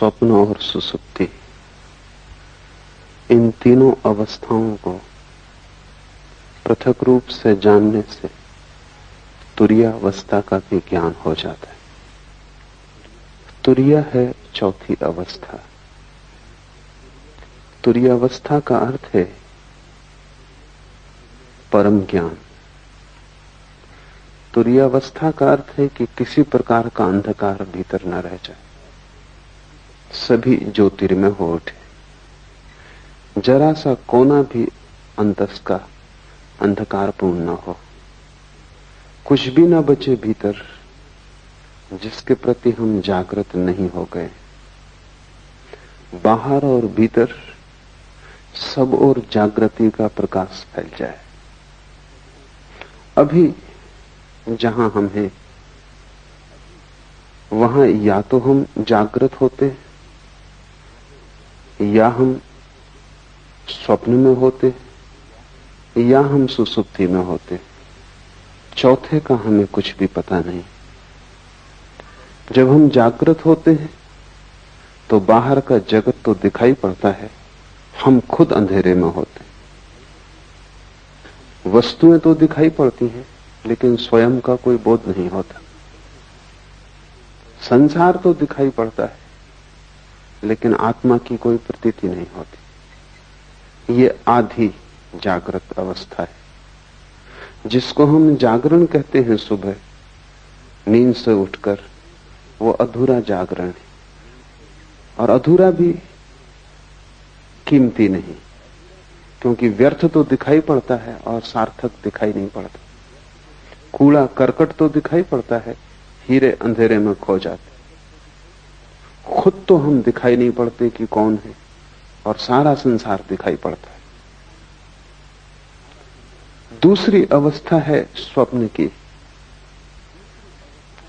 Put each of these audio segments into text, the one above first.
स्वप्न और सुसुप्ति, इन तीनों अवस्थाओं को पृथक रूप से जानने से तुरीयावस्था का भी ज्ञान हो जाता है। तुरीया है चौथी अवस्था। तुरीयावस्था का अर्थ है परम ज्ञान। तुरीयावस्था का अर्थ है कि किसी प्रकार का अंधकार भीतर न रह जाए, सभी ज्योतिर्मय हो उठे, जरा सा कोना भी अंतस का अंधकारपूर्ण न हो, कुछ भी न बचे भीतर जिसके प्रति हम जागृत नहीं हो गए। बाहर और भीतर सब ओर जागृति का प्रकाश फैल जाए। अभी जहां हम हैं वहां या तो हम जागृत होते या हम स्वप्न में होते या हम सुसुप्ति में होते। चौथे का हमें कुछ भी पता नहीं। जब हम जागृत होते हैं तो बाहर का जगत तो दिखाई पड़ता है, हम खुद अंधेरे में होते। वस्तुएं तो दिखाई पड़ती हैं लेकिन स्वयं का कोई बोध नहीं होता। संसार तो दिखाई पड़ता है लेकिन आत्मा की कोई प्रतीति नहीं होती। ये आधी जागृत अवस्था है, जिसको हम जागरण कहते हैं। सुबह नींद से उठकर वो अधूरा जागरण है, और अधूरा भी कीमती नहीं, क्योंकि व्यर्थ तो दिखाई पड़ता है और सार्थक दिखाई नहीं पड़ता। कूड़ा करकट तो दिखाई पड़ता है, हीरे अंधेरे में खो जाते। खुद तो हम दिखाई नहीं पड़ते कि कौन है, और सारा संसार दिखाई पड़ता है। दूसरी अवस्था है स्वप्न की।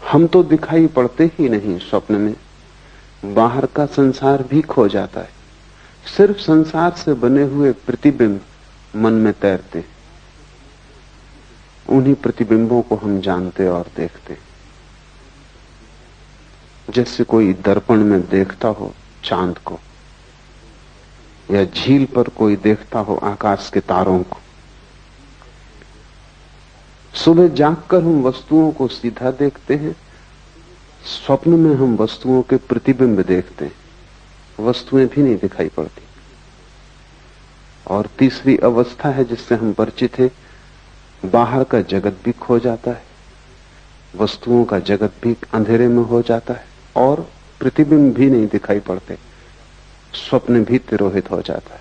हम तो दिखाई पड़ते ही नहीं स्वप्न में, बाहर का संसार भी खो जाता है। सिर्फ संसार से बने हुए प्रतिबिंब मन में तैरते, उन्हीं प्रतिबिंबों को हम जानते और देखते। जैसे कोई दर्पण में देखता हो चांद को, या झील पर कोई देखता हो आकाश के तारों को। सुबह जागकर हम वस्तुओं को सीधा देखते हैं, स्वप्न में हम वस्तुओं के प्रतिबिंब देखते हैं, वस्तुएं भी नहीं दिखाई पड़ती। और तीसरी अवस्था है जिससे हम परिचित हैं, बाहर का जगत भी खो जाता है, वस्तुओं का जगत भी अंधेरे में हो जाता है, और प्रतिबिंब भी नहीं दिखाई पड़ते, स्वप्न भी तिरोहित हो जाता है।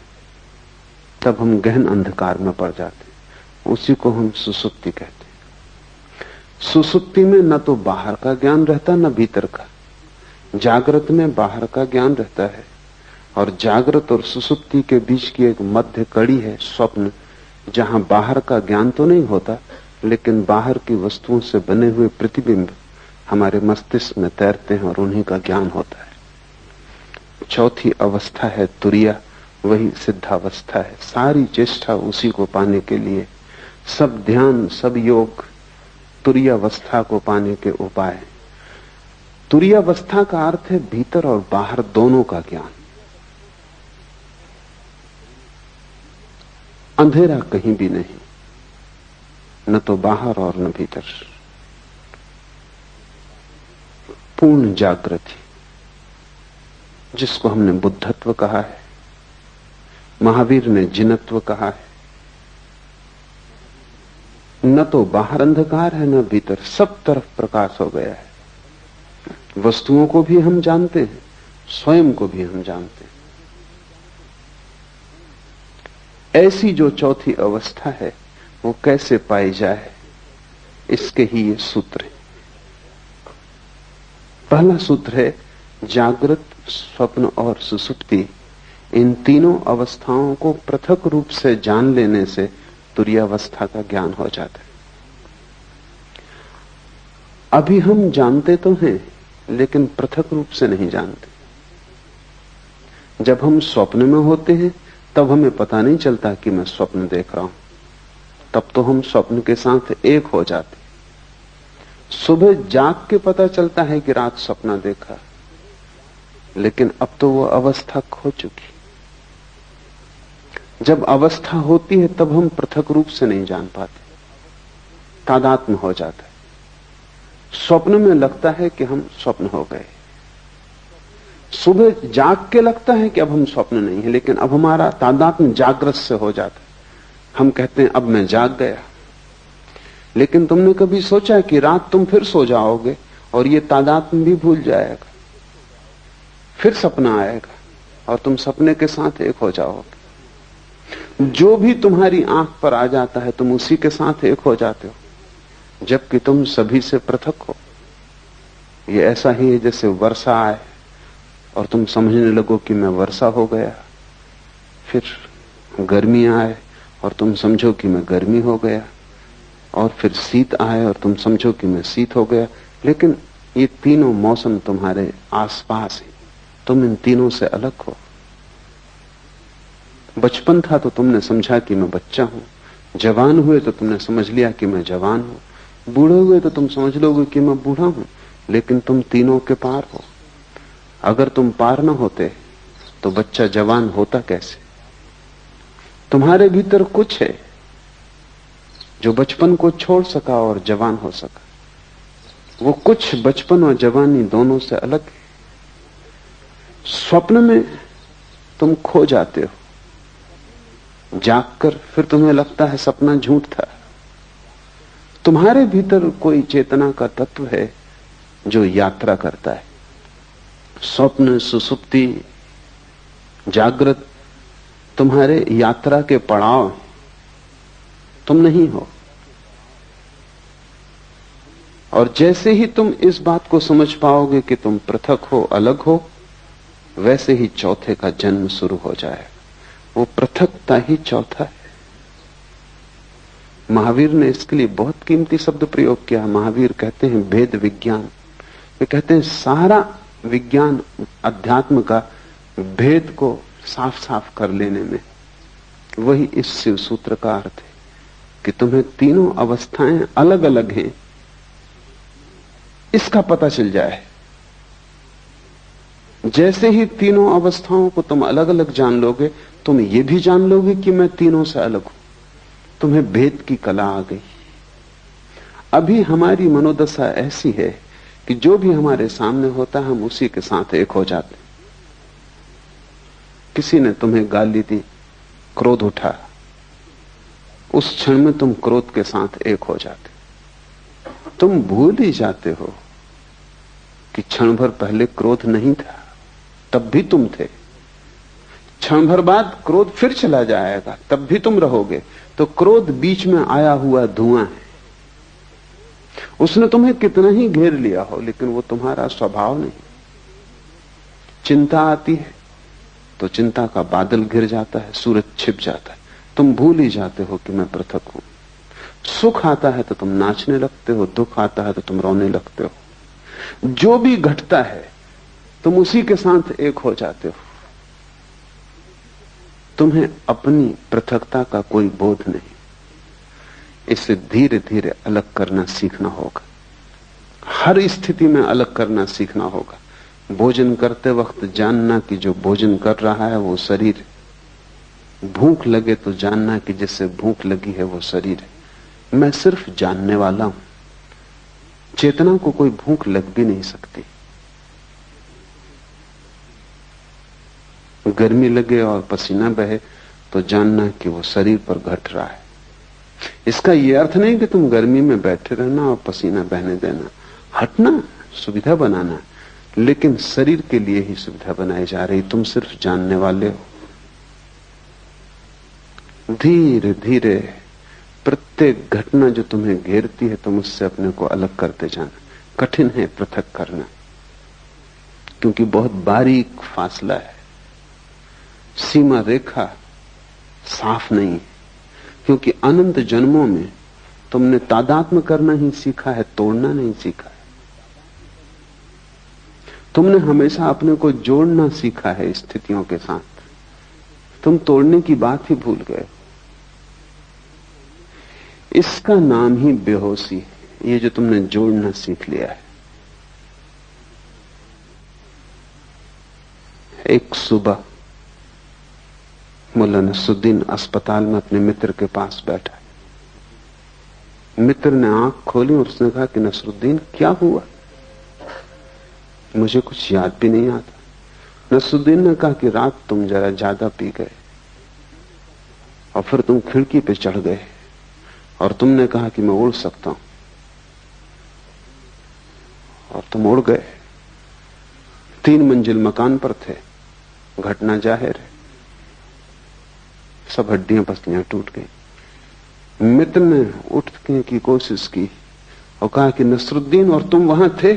तब हम गहन अंधकार में पड़ जाते, उसी को हम सुसुप्ति कहते हैं। सुसुप्ति में न तो बाहर का ज्ञान रहता न भीतर का। जागृत में बाहर का ज्ञान रहता है, और जागृत और सुसुप्ति के बीच की एक मध्य कड़ी है स्वप्न, जहां बाहर का ज्ञान तो नहीं होता लेकिन बाहर की वस्तुओं से बने हुए प्रतिबिंब हमारे मस्तिष्क में तैरते हैं और उन्हीं का ज्ञान होता है। चौथी अवस्था है तुरीया, वही सिद्धावस्था है। सारी चेष्टा उसी को पाने के लिए, सब ध्यान सब योग तुरीयावस्था को पाने के उपाय। तुरीयावस्था का अर्थ है भीतर और बाहर दोनों का ज्ञान। अंधेरा कहीं भी नहीं, न तो बाहर और न भीतर। पूर्ण जागृति, जिसको हमने बुद्धत्व कहा है, महावीर ने जिनत्व कहा है। न तो बाहर अंधकार है न भीतर, सब तरफ प्रकाश हो गया है। वस्तुओं को भी हम जानते हैं, स्वयं को भी हम जानते हैं। ऐसी जो चौथी अवस्था है वो कैसे पाई जाए, इसके ही ये सूत्र है। पहला सूत्र है जागृत, स्वप्न और सुसुप्ति, इन तीनों अवस्थाओं को पृथक रूप से जान लेने से तुरीयावस्था का ज्ञान हो जाता है। अभी हम जानते तो हैं लेकिन पृथक रूप से नहीं जानते। जब हम स्वप्न में होते हैं तब हमें पता नहीं चलता कि मैं स्वप्न देख रहा हूं, तब तो हम स्वप्न के साथ एक हो जाते। सुबह जाग के पता चलता है कि रात सपना देखा, लेकिन अब तो वो अवस्था खो चुकी। जब अवस्था होती है तब हम पृथक रूप से नहीं जान पाते, तादात्म्य हो जाता है। स्वप्न में लगता है कि हम स्वप्न हो गए, सुबह जाग के लगता है कि अब हम स्वप्न नहीं है, लेकिन अब हमारा तादात्म्य जागृत से हो जाता है। हम कहते हैं अब मैं जाग गया, लेकिन तुमने कभी सोचा कि रात तुम फिर सो जाओगे और ये तादात्म्य भी भूल जाएगा, फिर सपना आएगा और तुम सपने के साथ एक हो जाओगे। जो भी तुम्हारी आंख पर आ जाता है तुम उसी के साथ एक हो जाते हो, जबकि तुम सभी से पृथक हो। ये ऐसा ही है जैसे वर्षा आए और तुम समझने लगो कि मैं वर्षा हो गया, फिर गर्मी आए और तुम समझो कि मैं गर्मी हो गया, और फिर शीत आए और तुम समझो कि मैं शीत हो गया। लेकिन ये तीनों मौसम तुम्हारे आसपास है, तुम इन तीनों से अलग हो। बचपन था तो तुमने समझा कि मैं बच्चा हूं, जवान हुए तो तुमने समझ लिया कि मैं जवान हूं, बूढ़े हुए तो तुम समझ लोगे कि मैं बूढ़ा हूं, लेकिन तुम तीनों के पार हो। अगर तुम पार न होते तो बच्चा जवान होता कैसे? तुम्हारे भीतर कुछ है जो बचपन को छोड़ सका और जवान हो सका। वो कुछ बचपन और जवानी दोनों से अलग है। स्वप्न में तुम खो जाते हो, जागकर फिर तुम्हें लगता है सपना झूठ था। तुम्हारे भीतर कोई चेतना का तत्व है जो यात्रा करता है। स्वप्न, सुसुप्ति, जागृत तुम्हारे यात्रा के पड़ाव हैं, तुम नहीं हो। और जैसे ही तुम इस बात को समझ पाओगे कि तुम पृथक हो, अलग हो, वैसे ही चौथे का जन्म शुरू हो जाएगा। वो पृथकता ही चौथा है। महावीर ने इसके लिए बहुत कीमती शब्द प्रयोग किया। महावीर कहते हैं भेद विज्ञान। वे कहते हैं सारा विज्ञान अध्यात्म का भेद को साफ साफ कर लेने में वही इस शिव सूत्र का अर्थ है कि तुम्हें तीनों अवस्थाएं अलग अलग हैं, इसका पता चल जाए। जैसे ही तीनों अवस्थाओं को तुम अलग अलग जान लोगे, तुम ये भी जान लोगे कि मैं तीनों से अलग हूं। तुम्हें भेद की कला आ गई। अभी हमारी मनोदशा ऐसी है कि जो भी हमारे सामने होता है हम उसी के साथ एक हो जाते। किसी ने तुम्हें गाली दी, क्रोध उठा, उस क्षण में तुम क्रोध के साथ एक हो जाते। तुम भूल ही जाते हो कि क्षण भर पहले क्रोध नहीं था, तब भी तुम थे। क्षण भर बाद क्रोध फिर चला जाएगा, तब भी तुम रहोगे। तो क्रोध बीच में आया हुआ धुआं है। उसने तुम्हें कितना ही घेर लिया हो, लेकिन वो तुम्हारा स्वभाव नहीं। चिंता आती है तो चिंता का बादल घिर जाता है, सूरज छिप जाता है, तुम भूल ही जाते हो कि मैं पृथक हूं। सुख आता है तो तुम नाचने लगते हो, दुख आता है तो तुम रोने लगते हो। जो भी घटता है तुम उसी के साथ एक हो जाते हो। तुम्हें अपनी पृथकता का कोई बोध नहीं। इसे धीरे धीरे अलग करना सीखना होगा। हर स्थिति में अलग करना सीखना होगा। भोजन करते वक्त जानना कि जो भोजन कर रहा है वो शरीर है। भूख लगे तो जानना कि जिससे भूख लगी है वो शरीर है। मैं सिर्फ जानने वाला हूं। चेतना को कोई भूख लग भी नहीं सकती। गर्मी लगे और पसीना बहे तो जानना कि वो शरीर पर घट रहा है। इसका यह अर्थ नहीं कि तुम गर्मी में बैठे रहना और पसीना बहने देना। हटना, सुविधा बनाना, लेकिन शरीर के लिए ही सुविधा बनाई जा रही। तुम सिर्फ जानने वाले हो। धीरे धीरे प्रत्येक घटना जो तुम्हें घेरती है तुम उससे अपने को अलग करते जाना। कठिन है पृथक करना, क्योंकि बहुत बारीक फासला है। सीमा रेखा साफ नहीं, क्योंकि अनंत जन्मों में तुमने तादात्म्य करना ही सीखा है, तोड़ना नहीं सीखा है। तुमने हमेशा अपने को जोड़ना सीखा है स्थितियों के साथ। तुम तोड़ने की बात ही भूल गए। इसका नाम ही बेहोशी है, ये जो तुमने जोड़ना सीख लिया है। एक सुबह मुल्ला नसरुद्दीन अस्पताल में अपने मित्र के पास बैठा। मित्र ने आंख खोली और उसने कहा कि नसरुद्दीन क्या हुआ? मुझे कुछ याद भी नहीं आता। नसरुद्दीन ने कहा कि रात तुम जरा ज्यादा पी गए और फिर तुम खिड़की पे चढ़ गए और तुमने कहा कि मैं उड़ सकता हूं और तुम उड़ गए। 3 मंजिल मकान पर थे। घटना जाहिर है, सब हड्डियां पसलियां टूट गई। मित्र ने उठने की कोशिश की और कहा कि नसरुद्दीन, और तुम वहां थे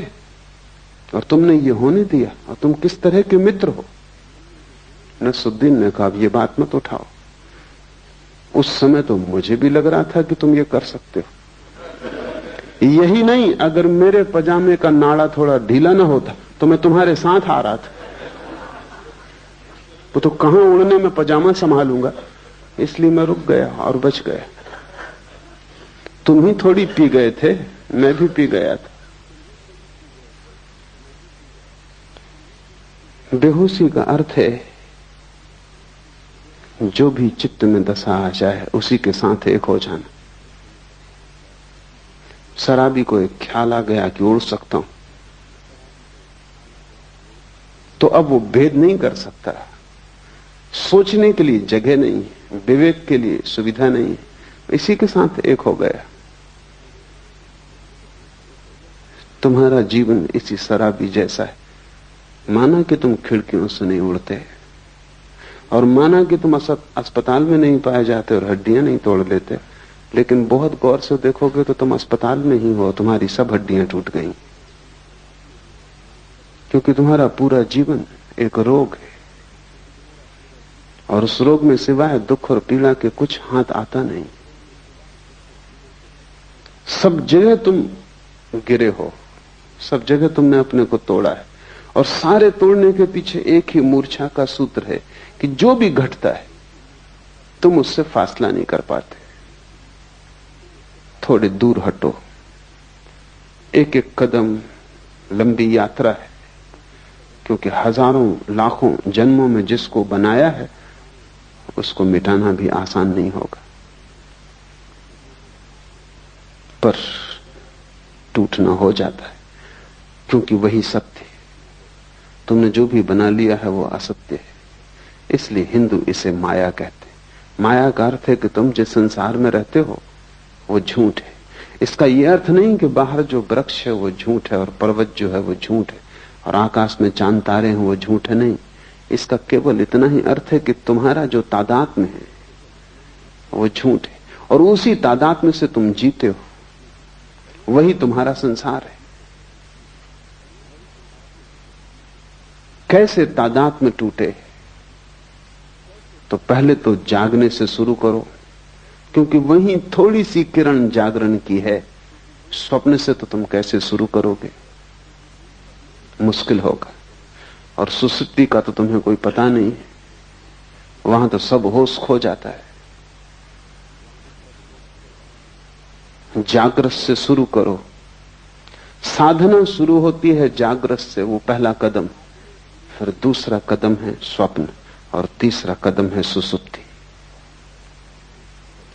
और तुमने ये होने दिया, और तुम किस तरह के मित्र हो? नसरुद्दीन ने कहा ये बात मत उठाओ, उस समय तो मुझे भी लग रहा था कि तुम ये कर सकते हो। यही नहीं, अगर मेरे पजामे का नाड़ा थोड़ा ढीला ना होता तो मैं तुम्हारे साथ आ रहा था। वो तो कहां उड़ने में पजामा संभालूंगा, इसलिए मैं रुक गया और बच गया। तुम ही थोड़ी पी गए थे, मैं भी पी गया था। बेहोशी का अर्थ है जो भी चित्त में दशा आ जाए उसी के साथ एक हो जाना। शराबी को एक ख्याल आ गया कि उड़ सकता हूं, तो अब वो भेद नहीं कर सकता। सोचने के लिए जगह नहीं है, विवेक के लिए सुविधा नहीं है, इसी के साथ एक हो गया। तुम्हारा जीवन इसी शराबी जैसा है। माना कि तुम खिड़कियों से नहीं उड़ते और माना कि तुम अस्पताल में नहीं पाए जाते और हड्डियां नहीं तोड़ लेते, लेकिन बहुत गौर से देखोगे तो तुम अस्पताल में ही हो, तुम्हारी सब हड्डियां टूट गई, क्योंकि तुम्हारा पूरा जीवन एक रोग है और उस रोग में सिवाय दुख और पीड़ा के कुछ हाथ आता नहीं। सब जगह तुम गिरे हो, सब जगह तुमने अपने को तोड़ा है, और सारे तोड़ने के पीछे एक ही मूर्छा का सूत्र है कि जो भी घटता है तुम उससे फासला नहीं कर पाते। थोड़े दूर हटो, एक एक कदम लंबी यात्रा है, क्योंकि हजारों लाखों जन्मों में जिसको बनाया है उसको मिटाना भी आसान नहीं होगा, पर टूटना हो जाता है, क्योंकि वही सत्य है। तुमने जो भी बना लिया है वो असत्य है। इसलिए हिंदू इसे माया कहते हैं। माया का अर्थ है कि तुम जिस संसार में रहते हो वो झूठ है। इसका यह अर्थ नहीं कि बाहर जो वृक्ष है वो झूठ है और पर्वत जो है वो झूठ है और आकाश में चांद तारे हैं वो झूठ है, नहीं। इसका केवल इतना ही अर्थ है कि तुम्हारा जो तादात्म्य है वो झूठ है और उसी तादात्म्य से तुम जीते हो, वही तुम्हारा संसार है। कैसे तादात्म्य टूटे? तो पहले तो जागने से शुरू करो, क्योंकि वही थोड़ी सी किरण जागरण की है। स्वप्न से तो तुम कैसे शुरू करोगे? मुश्किल होगा। और सुसुप्ति का तो तुम्हें कोई पता नहीं, वहां तो सब होश खो जाता है। जागृत से शुरू करो। साधना शुरू होती है जागृत से, वो पहला कदम। फिर दूसरा कदम है स्वप्न और तीसरा कदम है सुसुप्ति।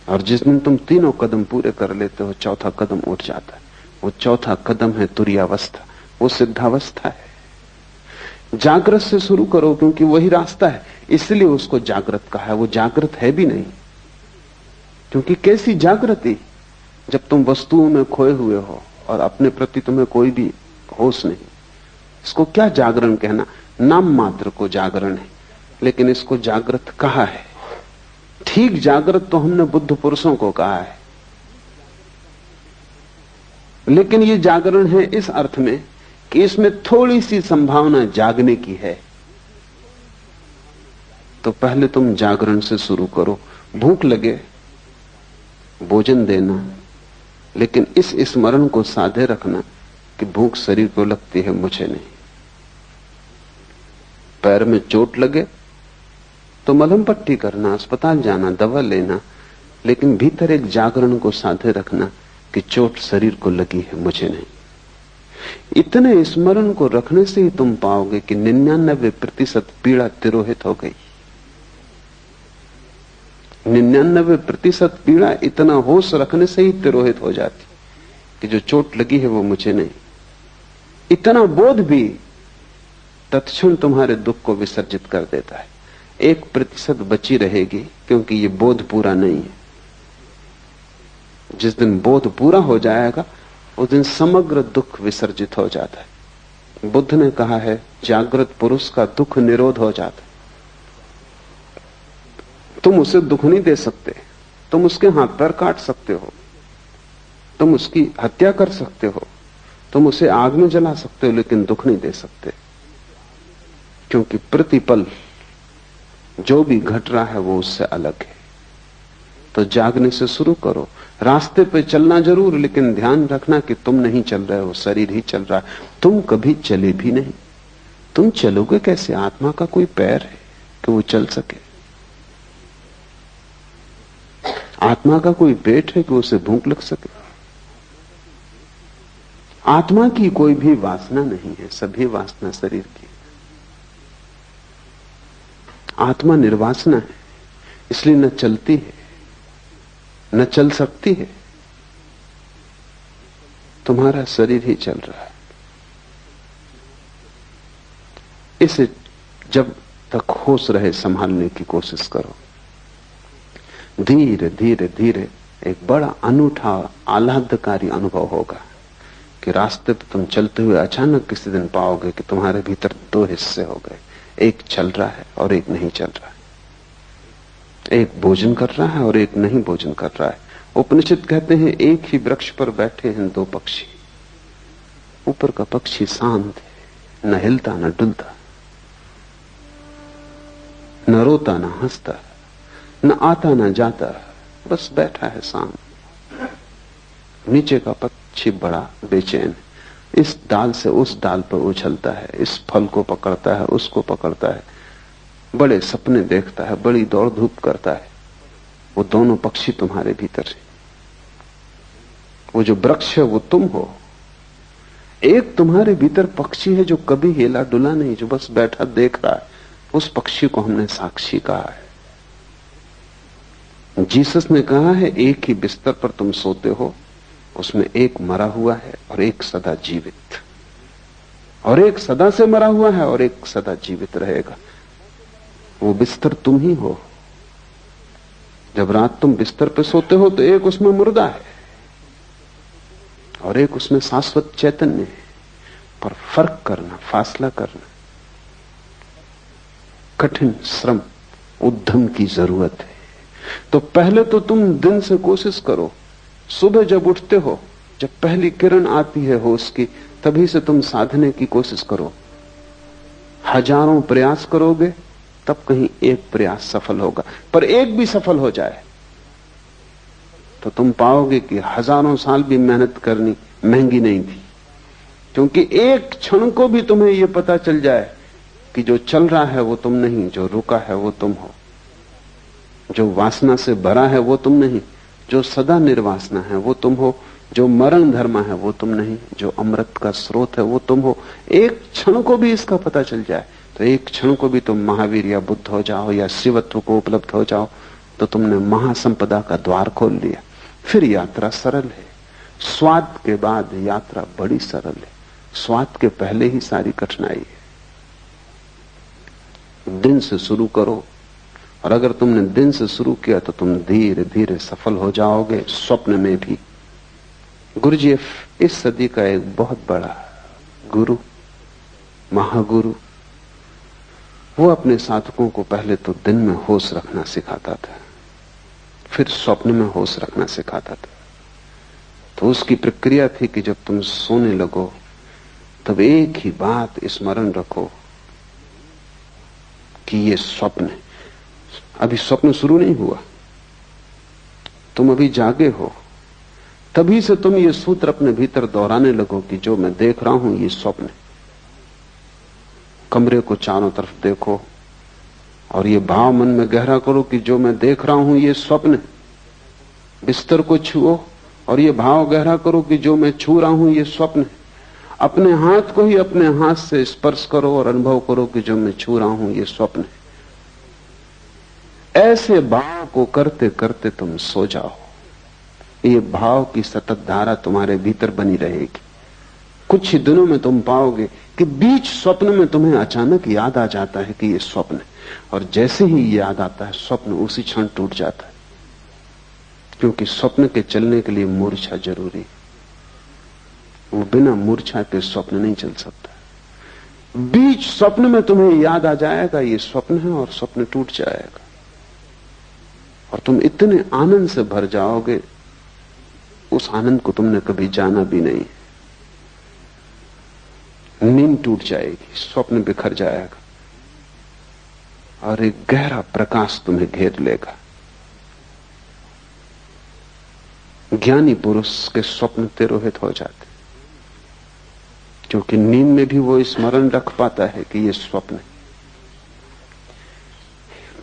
और जिस दिन तुम तीनों कदम पूरे कर लेते हो, चौथा कदम उठ जाता है। वो चौथा कदम है तुरीयावस्था, वो सिद्धावस्था है। जागृत से शुरू करो, क्योंकि वही रास्ता है, इसलिए उसको जागृत कहा है। वो जागृत है भी नहीं, क्योंकि कैसी जागृति जब तुम वस्तुओं में खोए हुए हो और अपने प्रति तुम्हें कोई भी होश नहीं। इसको क्या जागरण कहना? नाम मात्र को जागरण है, लेकिन इसको जागृत कहा है। ठीक जागृत तो हमने बुद्ध पुरुषों को कहा है, लेकिन ये जागरण है इस अर्थ में कि इसमें थोड़ी सी संभावना जागने की है। तो पहले तुम जागरण से शुरू करो। भूख लगे, भोजन देना, लेकिन इस स्मरण को साधे रखना कि भूख शरीर को लगती है, मुझे नहीं। पैर में चोट लगे तो मलहम पट्टी करना, अस्पताल जाना, दवा लेना, लेकिन भीतर एक जागरण को साधे रखना कि चोट शरीर को लगी है, मुझे नहीं। इतने स्मरण को रखने से ही तुम पाओगे कि 99% पीड़ा तिरोहित हो गई। 99% पीड़ा इतना होश रखने से ही तिरोहित हो जाती कि जो चोट लगी है वो मुझे नहीं। इतना बोध भी तत्क्षण तुम्हारे दुख को विसर्जित कर देता है। 1% बची रहेगी क्योंकि ये बोध पूरा नहीं है। जिस दिन बोध पूरा हो जाएगा उस दिन समग्र दुख विसर्जित हो जाता है। बुद्ध ने कहा है जागृत पुरुष का दुख निरोध हो जाता है। तुम उसे दुख नहीं दे सकते, तुम उसके हाथ पैर काट सकते हो, तुम उसकी हत्या कर सकते हो, तुम उसे आग में जला सकते हो, लेकिन दुख नहीं दे सकते। क्योंकि प्रतिपल जो भी घट रहा है वो उससे अलग है। तो जागने से शुरू करो। रास्ते पे चलना जरूर, लेकिन ध्यान रखना कि तुम नहीं चल रहे हो, शरीर ही चल रहा है। तुम कभी चले भी नहीं। तुम चलोगे कैसे? आत्मा का कोई पैर है कि वो चल सके? आत्मा का कोई पेट है कि उसे भूख लग सके? आत्मा की कोई भी वासना नहीं है, सभी वासना शरीर की। आत्मा निर्वासना है, इसलिए न चलती है न चल सकती है। तुम्हारा शरीर ही चल रहा है। इसे जब तक होश रहे संभालने की कोशिश करो। धीरे धीरे धीरे एक बड़ा अनूठा आह्लादकारी अनुभव होगा कि रास्ते पे तुम चलते हुए अचानक किसी दिन पाओगे कि तुम्हारे भीतर 2 हिस्से हो गए। एक चल रहा है और एक नहीं चल रहा है। एक भोजन कर रहा है और एक नहीं भोजन कर रहा है। उपनिषद कहते हैं एक ही वृक्ष पर बैठे हैं 2 पक्षी। ऊपर का पक्षी शांत है, न हिलता न डुलता, न रोता न हंसता, न आता न जाता, बस बैठा है शांत। नीचे का पक्षी बड़ा बेचैन है, इस डाल से उस डाल पर उछलता है, इस फल को पकड़ता है, उसको पकड़ता है, बड़े सपने देखता है, बड़ी दौड़ धूप करता है। वो दोनों पक्षी तुम्हारे भीतर है। वो जो वृक्ष है वो तुम हो। एक तुम्हारे भीतर पक्षी है जो कभी हिला डुला नहीं, जो बस बैठा देख रहा है। उस पक्षी को हमने साक्षी कहा है। जीसस ने कहा है एक ही बिस्तर पर तुम सोते हो, उसमें एक मरा हुआ है और एक सदा जीवित, और एक सदा से मरा हुआ है और एक सदा जीवित रहेगा। वो बिस्तर तुम ही हो। जब रात तुम बिस्तर पे सोते हो तो एक उसमें मुर्दा है और एक उसमें शाश्वत चैतन्य है। पर फर्क करना, फासला करना, कठिन श्रम, उद्यम की जरूरत है। तो पहले तो तुम दिन से कोशिश करो। सुबह जब उठते हो, जब पहली किरण आती है होश की, तभी से तुम साधने की कोशिश करो। हजारों प्रयास करोगे तब कहीं एक प्रयास सफल होगा। पर एक भी सफल हो जाए तो तुम पाओगे कि हजारों साल भी मेहनत करनी महंगी नहीं थी। क्योंकि एक क्षण को भी तुम्हें यह पता चल जाए कि जो चल रहा है वो तुम नहीं, जो रुका है वो तुम हो, जो वासना से भरा है वो तुम नहीं, जो सदा निर्वासना है वो तुम हो, जो मरण धर्म है वो तुम नहीं, जो अमृत का स्रोत है वो तुम हो। एक क्षण को भी इसका पता चल जाए तो एक क्षण को भी तुम महावीर या बुद्ध हो जाओ या शिवत्व को उपलब्ध हो जाओ तो तुमने महासंपदा का द्वार खोल लिया। फिर यात्रा सरल है। स्वाद के बाद यात्रा बड़ी सरल है। स्वाद के पहले ही सारी कठिनाई है। दिन से शुरू करो, और अगर तुमने दिन से शुरू किया तो तुम धीरे धीरे सफल हो जाओगे, स्वप्न में भी। गुरुजीएफ इस सदी का एक बहुत बड़ा गुरु, महागुरु, वो अपने साधकों को पहले तो दिन में होश रखना सिखाता था, फिर स्वप्न में होश रखना सिखाता था। तो उसकी प्रक्रिया थी कि जब तुम सोने लगो तब एक ही बात स्मरण रखो कि ये स्वप्न है। अभी स्वप्न शुरू नहीं हुआ, तुम अभी जागे हो। तभी से तुम ये सूत्र अपने भीतर दोहराने लगो कि जो मैं देख रहा हूं ये स्वप्न है। कमरे को चारों तरफ देखो और ये भाव मन में गहरा करो कि जो मैं देख रहा हूं ये स्वप्न है। बिस्तर को छुओ और ये भाव गहरा करो कि जो मैं छू रहा हूं ये स्वप्न है। अपने हाथ को ही अपने हाथ से स्पर्श करो और अनुभव करो कि जो मैं छू रहा हूं ये स्वप्न है। ऐसे भाव को करते करते तुम सो जाओ। ये भाव की सतत धारा तुम्हारे भीतर बनी रहेगी। कुछ ही दिनों में तुम पाओगे कि बीच स्वप्न में तुम्हें अचानक याद आ जाता है कि ये स्वप्न है, और जैसे ही याद आता है स्वप्न उसी क्षण टूट जाता है, क्योंकि स्वप्न के चलने के लिए मूर्छा जरूरी है। वो बिना मूर्छा के स्वप्न नहीं चल सकता। बीच स्वप्न में तुम्हें याद आ जाएगा ये स्वप्न है, और स्वप्न टूट जाएगा, और तुम इतने आनंद से भर जाओगे, उस आनंद को तुमने कभी जाना भी नहीं। नींद टूट जाएगी, स्वप्न बिखर जाएगा, और एक गहरा प्रकाश तुम्हें घेर लेगा। ज्ञानी पुरुष के स्वप्न तिरोहित हो जाते, क्योंकि नींद में भी वो स्मरण रख पाता है कि ये स्वप्न है।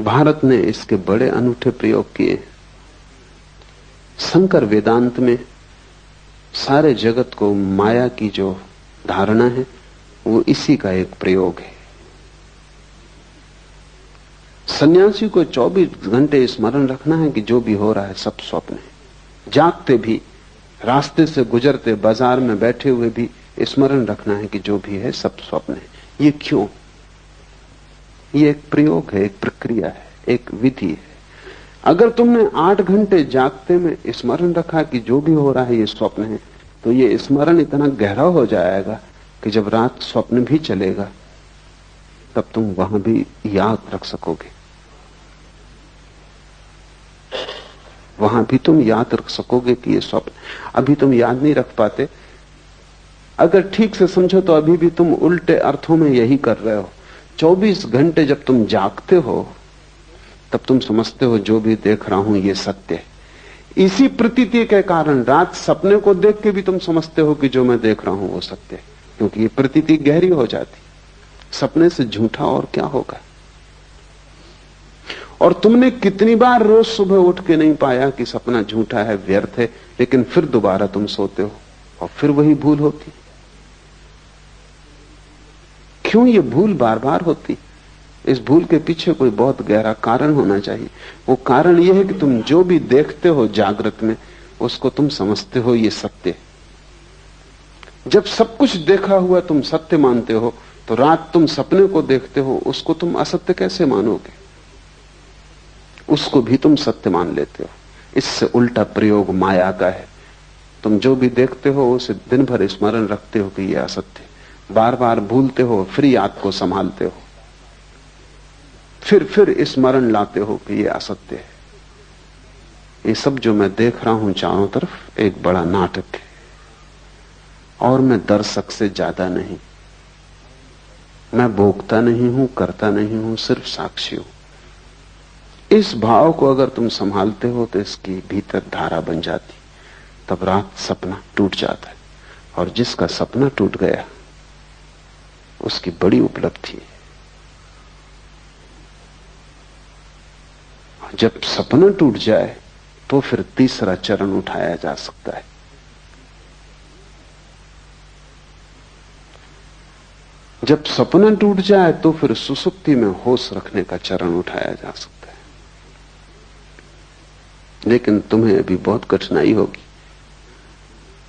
भारत ने इसके बड़े अनूठे प्रयोग किए। शंकर वेदांत में सारे जगत को माया की जो धारणा है वो इसी का एक प्रयोग है। सन्यासी को 24 घंटे स्मरण रखना है कि जो भी हो रहा है सब स्वप्न है। जागते भी, रास्ते से गुजरते, बाजार में बैठे हुए भी स्मरण रखना है कि जो भी है सब स्वप्न है। ये क्यों? ये एक प्रयोग है, एक प्रक्रिया है, एक विधि है। अगर तुमने 8 घंटे जागते में स्मरण रखा कि जो भी हो रहा है ये स्वप्न है, तो ये स्मरण इतना गहरा हो जाएगा कि जब रात स्वप्न भी चलेगा तब तुम वहां भी याद रख सकोगे, वहां भी तुम याद रख सकोगे कि ये स्वप्न। अभी तुम याद नहीं रख पाते। अगर ठीक से समझो तो अभी भी तुम उल्टे अर्थों में यही कर रहे हो। 24 घंटे जब तुम जागते हो तब तुम समझते हो जो भी देख रहा हूं ये सत्य है। इसी प्रतीति के कारण रात सपने को देख के भी तुम समझते हो कि जो मैं देख रहा हूं वो सत्य है, क्योंकि ये प्रतीति गहरी हो जाती। सपने से झूठा और क्या होगा। और तुमने कितनी बार रोज सुबह उठ के नहीं पाया कि सपना झूठा है, व्यर्थ है, लेकिन फिर दोबारा तुम सोते हो और फिर वही भूल होती। क्यों ये भूल बार बार होती? इस भूल के पीछे कोई बहुत गहरा कारण होना चाहिए। वो कारण ये है कि तुम जो भी देखते हो जागृत में उसको तुम समझते हो ये सत्य। जब सब कुछ देखा हुआ तुम सत्य मानते हो तो रात तुम सपने को देखते हो, उसको तुम असत्य कैसे मानोगे? उसको भी तुम सत्य मान लेते हो। इससे उल्टा प्रयोग माया का है। तुम जो भी देखते हो उसे दिन भर स्मरण रखते हो कि यह असत्य, बार बार भूलते हो, फिर याद को संभालते हो, फिर स्मरण लाते हो कि यह असत्य है। ये सब जो मैं देख रहा हूं चारों तरफ एक बड़ा नाटक है, और मैं दर्शक से ज्यादा नहीं। मैं भोगता नहीं हूं, करता नहीं हूं, सिर्फ साक्षी हूं। इस भाव को अगर तुम संभालते हो तो इसकी भीतर धारा बन जाती। तब रात सपना टूट जाता है, और जिसका सपना टूट गया उसकी बड़ी उपलब्धि है। जब सपना टूट जाए तो फिर तीसरा चरण उठाया जा सकता है। जब सपना टूट जाए तो फिर सुसुप्ति में होश रखने का चरण उठाया जा सकता है। लेकिन तुम्हें अभी बहुत कठिनाई होगी।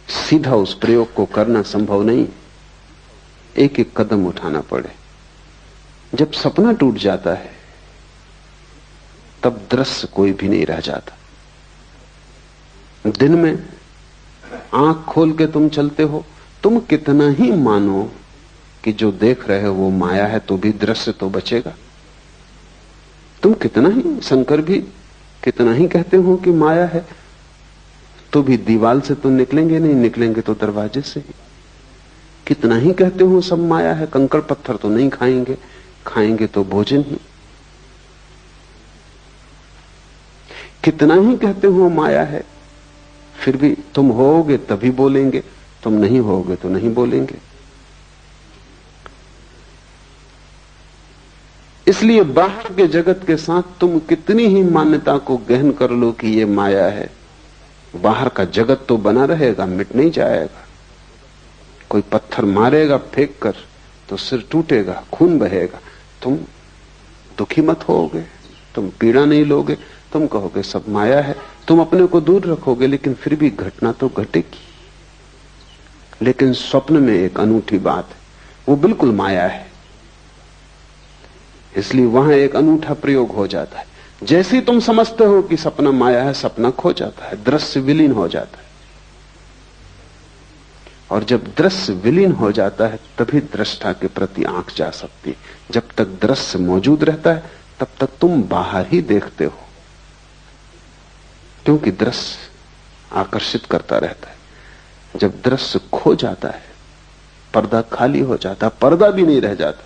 सीधा उस प्रयोग को करना संभव नहीं, एक एक कदम उठाना पड़े। जब सपना टूट जाता है तब दृश्य कोई भी नहीं रह जाता। दिन में आंख खोल के तुम चलते हो, तुम कितना ही मानो कि जो देख रहे हो वो माया है, तो भी दृश्य तो बचेगा। तुम कितना ही, शंकर भी कितना ही कहते हो कि माया है, तो भी दीवाल से तो निकलेंगे नहीं, निकलेंगे तो दरवाजे से ही। कितना ही कहते हो सब माया है, कंकड़ पत्थर तो नहीं खाएंगे, खाएंगे तो भोजन ही। कितना ही कहते हो माया है, फिर भी तुम होगे तभी बोलेंगे, तुम नहीं होगे तो नहीं बोलेंगे। इसलिए बाहर के जगत के साथ तुम कितनी ही मान्यता को गहन कर लो कि ये माया है, बाहर का जगत तो बना रहेगा, मिट नहीं जाएगा। कोई पत्थर मारेगा फेंक कर तो सिर टूटेगा, खून बहेगा, तुम दुखी मत होगे, तुम पीड़ा नहीं लोगे, तुम कहोगे सब माया है, तुम अपने को दूर रखोगे, लेकिन फिर भी घटना तो घटेगी। लेकिन स्वप्न में एक अनूठी बात है, वो बिल्कुल माया है, इसलिए वहां एक अनूठा प्रयोग हो जाता है। जैसे ही तुम समझते हो कि सपना माया है, सपना खो जाता है, दृश्य विलीन हो जाता है। और जब दृश्य विलीन हो जाता है तभी दृष्टा के प्रति आंख जा सकती है। जब तक दृश्य मौजूद रहता है तब तक तुम बाहर ही देखते हो, क्योंकि दृश्य आकर्षित करता रहता है। जब दृश्य खो जाता है, पर्दा खाली हो जाता, पर्दा भी नहीं रह जाता,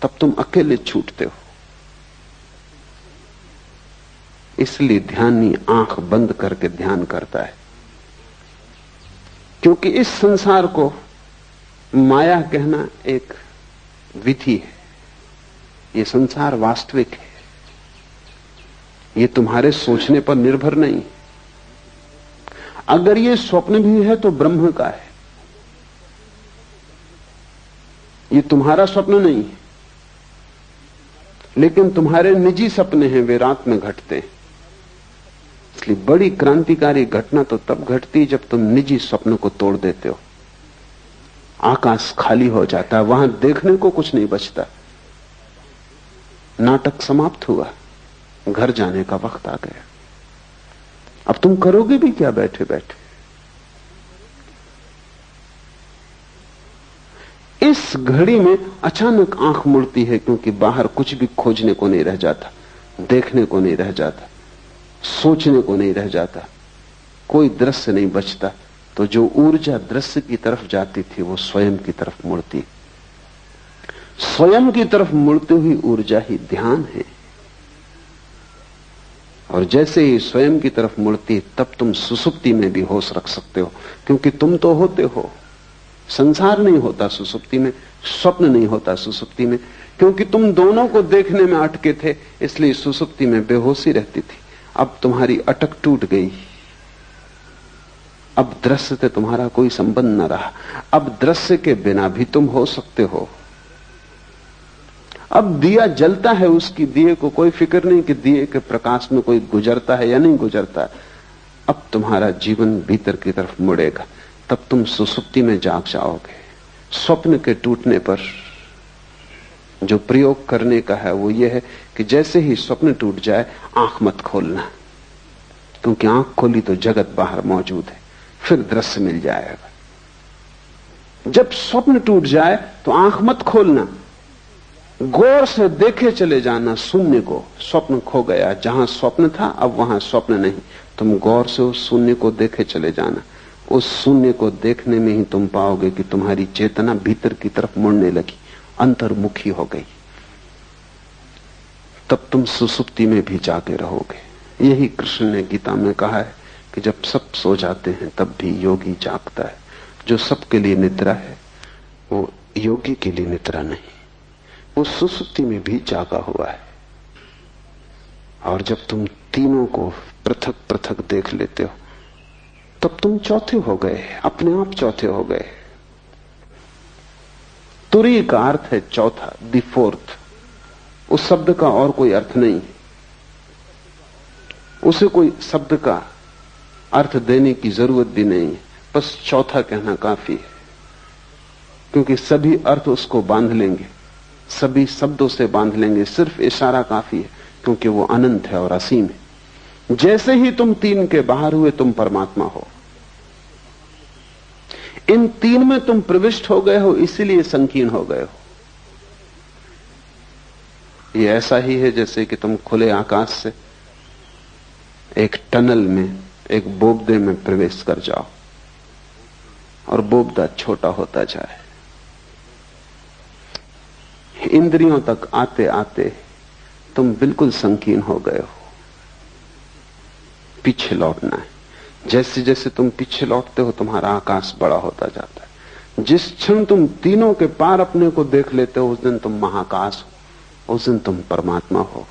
तब तुम अकेले छूटते हो। इसलिए ध्यानी आंख बंद करके ध्यान करता है, क्योंकि इस संसार को माया कहना एक विधि है। ये संसार वास्तविक है, ये तुम्हारे सोचने पर निर्भर नहीं। अगर ये स्वप्न भी है तो ब्रह्म का है, ये तुम्हारा स्वप्न नहीं है। लेकिन तुम्हारे निजी सपने हैं, वे रात में घटते हैं। इसलिए बड़ी क्रांतिकारी घटना तो तब घटती है जब तुम निजी स्वप्न को तोड़ देते हो। आकाश खाली हो जाता है, वहां देखने को कुछ नहीं बचता। नाटक समाप्त हुआ, घर जाने का वक्त आ गया। अब तुम करोगे भी क्या बैठे बैठे? इस घड़ी में अचानक आंख मुड़ती है, क्योंकि बाहर कुछ भी खोजने को नहीं रह जाता, देखने को नहीं रह जाता, सोचने को नहीं रह जाता, कोई दृश्य नहीं बचता। तो जो ऊर्जा दृश्य की तरफ जाती थी वो स्वयं की तरफ मुड़ती। स्वयं की तरफ मुड़ती हुई ऊर्जा ही ध्यान है। और जैसे ही स्वयं की तरफ मुड़ती, तब तुम सुसुप्ति में भी होश रख सकते हो, क्योंकि तुम तो होते हो। संसार नहीं होता सुसुप्ति में, स्वप्न नहीं होता सुसुप्ति में, क्योंकि तुम दोनों को देखने में अटके थे, इसलिए सुसुप्ति में बेहोशी रहती थी। अब तुम्हारी अटक टूट गई, अब दृश्य से तुम्हारा कोई संबंध न रहा। अब दृश्य के बिना भी तुम हो सकते हो। अब दिया जलता है, उसकी दिए को कोई फिक्र नहीं कि दिए के प्रकाश में कोई गुजरता है या नहीं गुजरता। अब तुम्हारा जीवन भीतर की तरफ मुड़ेगा, तब तुम सुसुप्ति में जाग जाओगे। स्वप्न के टूटने पर जो प्रयोग करने का है वो ये है कि जैसे ही स्वप्न टूट जाए, आंख मत खोलना, क्योंकि आंख खोली तो जगत बाहर मौजूद है, फिर दृश्य मिल जाएगा। जब स्वप्न टूट जाए तो आंख मत खोलना, गौर से देखे चले जाना शून्य को। स्वप्न खो गया, जहां स्वप्न था अब वहां स्वप्न नहीं। तुम गौर से उस शून्य को देखे चले जाना। उस शून्य को देखने में ही तुम पाओगे कि तुम्हारी चेतना भीतर की तरफ मुड़ने लगी, अंतर्मुखी हो गई। तब तुम सुसुप्ति में भी जागे रहोगे। यही कृष्ण ने गीता में कहा है कि जब सब सो जाते हैं तब भी योगी जागता है। जो सबके लिए निद्रा है वो योगी के लिए निद्रा नहीं, वो सुसुप्ति में भी जागा हुआ है। और जब तुम तीनों को पृथक पृथक देख लेते हो तब तुम चौथे हो गए, अपने आप चौथे हो गए। तुरी का अर्थ है चौथा, द फोर्थ। उस शब्द का और कोई अर्थ नहीं, उसे कोई शब्द का अर्थ देने की जरूरत भी नहीं है, बस चौथा कहना काफी है। क्योंकि सभी अर्थ उसको बांध लेंगे, सभी शब्दों से बांध लेंगे, सिर्फ इशारा काफी है, क्योंकि वो अनंत है और असीम है। जैसे ही तुम तीन के बाहर हुए तुम परमात्मा हो। इन तीन में तुम प्रविष्ट हो गए हो, इसीलिए संकीर्ण हो गए हो। ये ऐसा ही है जैसे कि तुम खुले आकाश से एक टनल में, एक बोबदे में प्रवेश कर जाओ और बोबदा छोटा होता जाए। इंद्रियों तक आते आते तुम बिल्कुल संकीर्ण हो गए हो। पीछे लौटना है। जैसे जैसे तुम पीछे लौटते हो तुम्हारा आकाश बड़ा होता जाता है। जिस क्षण तुम तीनों के पार अपने को देख लेते हो उस दिन तुम महाकाश हो, उस दिन तुम परमात्मा हो।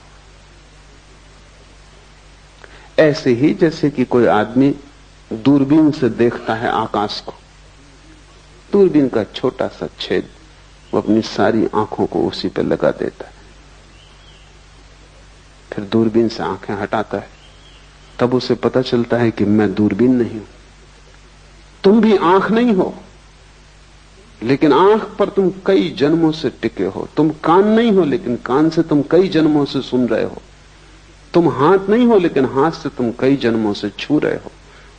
ऐसे ही जैसे कि कोई आदमी दूरबीन से देखता है आकाश को, दूरबीन का छोटा सा छेद, वो अपनी सारी आंखों को उसी पर लगा देता है। फिर दूरबीन से आंखें हटाता है, तब उसे पता चलता है कि मैं दूरबीन नहीं हूं। तुम भी आंख नहीं हो, लेकिन आंख पर तुम कई जन्मों से टिके हो। तुम कान नहीं हो, लेकिन कान से तुम कई जन्मों से सुन रहे हो। तुम हाथ नहीं हो, लेकिन हाथ से तुम कई जन्मों से छू रहे हो।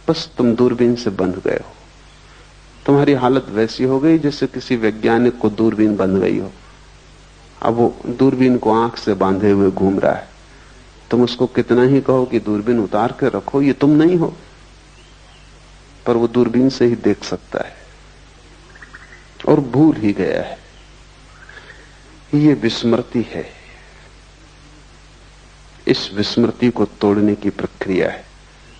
बस तुम दूरबीन से बंध गए हो। तुम्हारी हालत वैसी हो गई जैसे किसी वैज्ञानिक को दूरबीन बंध गई हो। अब वो दूरबीन को आंख से बांधे हुए घूम रहा है। तुम उसको कितना ही कहो कि दूरबीन उतार के रखो, ये तुम नहीं हो, पर वो दूरबीन से ही देख सकता है और भूल ही गया है। ये विस्मृति है। इस विस्मृति को तोड़ने की प्रक्रिया है।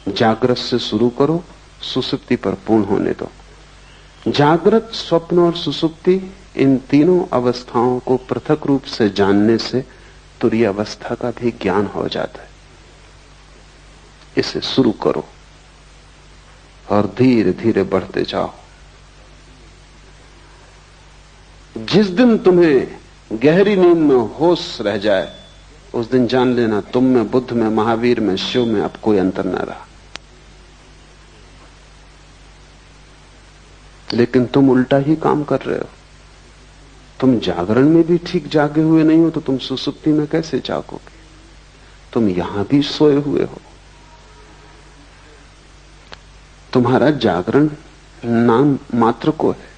जागृत से शुरू करो, सुसुप्ति पर पूर्ण होने दो। जागृत, स्वप्न और सुसुप्ति, इन तीनों अवस्थाओं को पृथक रूप से जानने से तुरीय अवस्था का भी ज्ञान हो जाता है। इसे शुरू करो और धीरे धीरे बढ़ते जाओ। जिस दिन तुम्हें गहरी नींद में होश रह जाए, उस दिन जान लेना तुम में, बुद्ध में, महावीर में, शिव में अब कोई अंतर न रहा। लेकिन तुम उल्टा ही काम कर रहे हो। तुम जागरण में भी ठीक जागे हुए नहीं हो, तो तुम सुसुप्ति में कैसे जागोगे? तुम यहां भी सोए हुए हो। तुम्हारा जागरण नाम मात्र को है।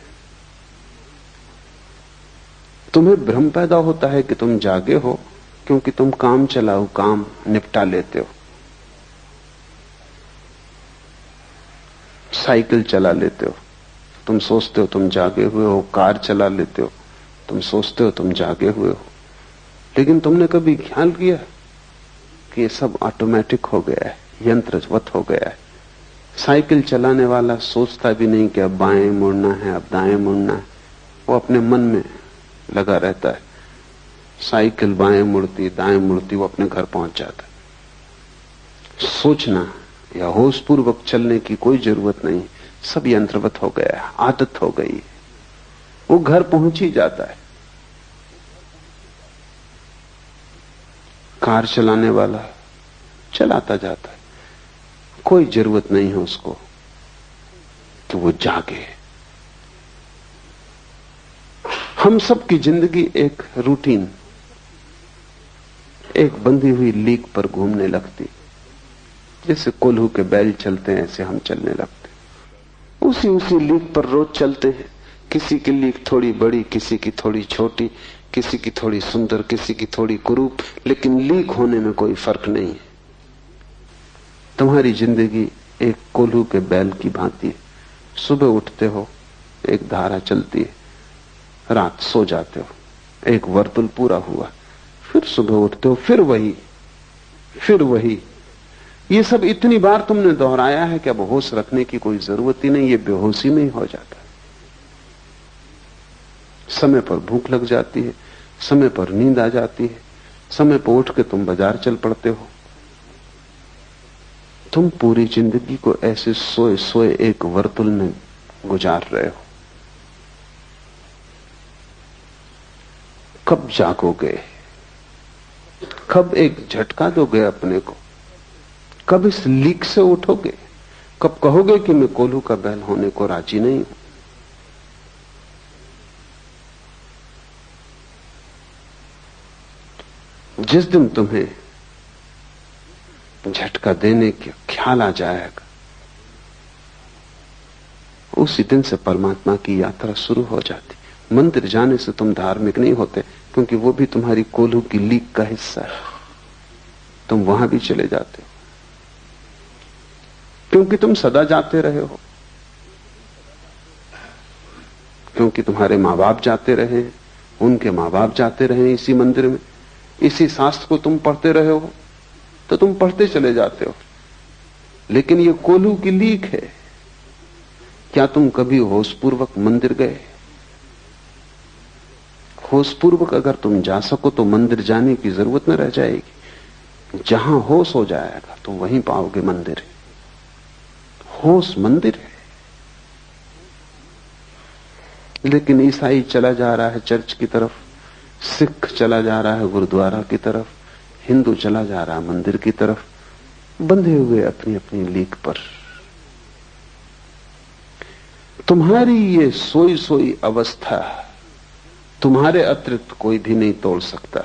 तुम्हें भ्रम पैदा होता है कि तुम जागे हो, क्योंकि तुम काम चलाओ, काम निपटा लेते हो। साइकिल चला लेते हो, तुम सोचते हो तुम जागे हुए हो। कार चला लेते हो, तुम सोचते हो तुम जागे हुए हो। लेकिन तुमने कभी ख्याल किया कि ये सब ऑटोमेटिक हो गया है, यंत्रवत हो गया है। साइकिल चलाने वाला सोचता भी नहीं कि अब बाएं मुड़ना है, अब दाएं मुड़ना है। वो अपने मन में लगा रहता है। साइकिल बाएं मुड़ती, दाएं मुड़ती, वो अपने घर पहुंच जाता है। सोचना या होशपूर्वक चलने की कोई जरूरत नहीं। सब यंत्रवत हो गया है, आदत हो गई। वो घर पहुंच ही जाता है। कार चलाने वाला चलाता जाता है, कोई जरूरत नहीं है उसको कि वो जागे। हम सब की जिंदगी एक रूटीन, एक बंधी हुई लीक पर घूमने लगती। जैसे कोल्हू के बैल चलते हैं, ऐसे हम चलने लगते। उसी लीक पर रोज चलते हैं। किसी की लीक थोड़ी बड़ी, किसी की थोड़ी छोटी, किसी की थोड़ी सुंदर, किसी की थोड़ी कुरूप, लेकिन लीक होने में कोई फर्क नहीं है। तुम्हारी जिंदगी एक कोल्हू के बैल की भांति है। सुबह उठते हो, एक धारा चलती है, रात सो जाते हो, एक वर्तुल पूरा हुआ, फिर सुबह उठते हो, फिर वही। ये सब इतनी बार तुमने दोहराया है कि अब होश रखने की कोई जरूरत ही नहीं। ये बेहोशी में ही हो जाता है। समय पर भूख लग जाती है, समय पर नींद आ जाती है, समय पर उठ के तुम बाजार चल पड़ते हो। तुम पूरी जिंदगी को ऐसे सोए सोए एक वर्तुल में गुजार रहे हो। कब जागोगे? कब एक झटका दोगे अपने को? कब इस लीक से उठोगे? कब कहोगे कि मैं कोल्हू का बैल होने को राजी नहीं हूं? जिस दिन तुम्हें झटका देने का ख्याल आ जाएगा, उसी दिन से परमात्मा की यात्रा शुरू हो जाती। मंदिर जाने से तुम धार्मिक नहीं होते, क्योंकि वो भी तुम्हारी कोल्हू की लीक का हिस्सा है। तुम वहां भी चले जाते हो, क्योंकि तुम सदा जाते रहे हो, क्योंकि तुम्हारे माँ बाप जाते रहे, उनके माँ बाप जाते रहे इसी मंदिर में, इसी शास्त्र को तुम पढ़ते रहे हो, तो तुम पढ़ते चले जाते हो। लेकिन ये कोल्हू की लीक है। क्या तुम कभी होशपूर्वक मंदिर गए? होशपूर्वक अगर तुम जा सको तो मंदिर जाने की जरूरत न रह जाएगी। जहां होश हो जाएगा तुम वहीं पाओगे मंदिर। होश मंदिर है। लेकिन ईसाई चला जा रहा है चर्च की तरफ, सिख चला जा रहा है गुरुद्वारा की तरफ, हिंदू चला जा रहा है मंदिर की तरफ, बंधे हुए अपनी अपनी लीक पर। तुम्हारी ये सोई सोई अवस्था तुम्हारे अतिरिक्त कोई भी नहीं तोड़ सकता।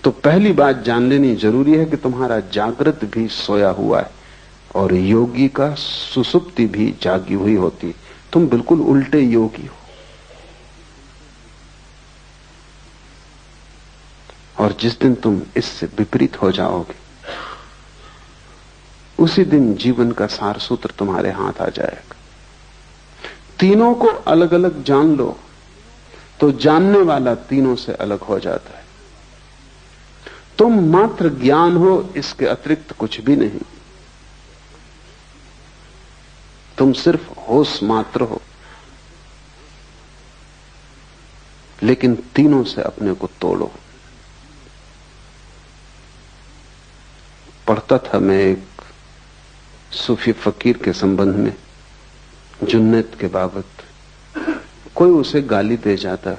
तो पहली बात जान लेनी जरूरी है कि तुम्हारा जागृत भी सोया हुआ है और योगी का सुसुप्ति भी जागी हुई होती है। तुम बिल्कुल उल्टे योगी हो। और जिस दिन तुम इससे विपरीत हो जाओगे, उसी दिन जीवन का सार सूत्र तुम्हारे हाथ आ जाएगा। तीनों को अलग अलग जान लो तो जानने वाला तीनों से अलग हो जाता है। तुम मात्र ज्ञान हो, इसके अतिरिक्त कुछ भी नहीं। तुम सिर्फ होश मात्र हो, लेकिन तीनों से अपने को तोड़ो। पढ़ता था मैं एक सूफी फकीर के संबंध में, जुन्नत के बाबत। कोई उसे गाली दे जाता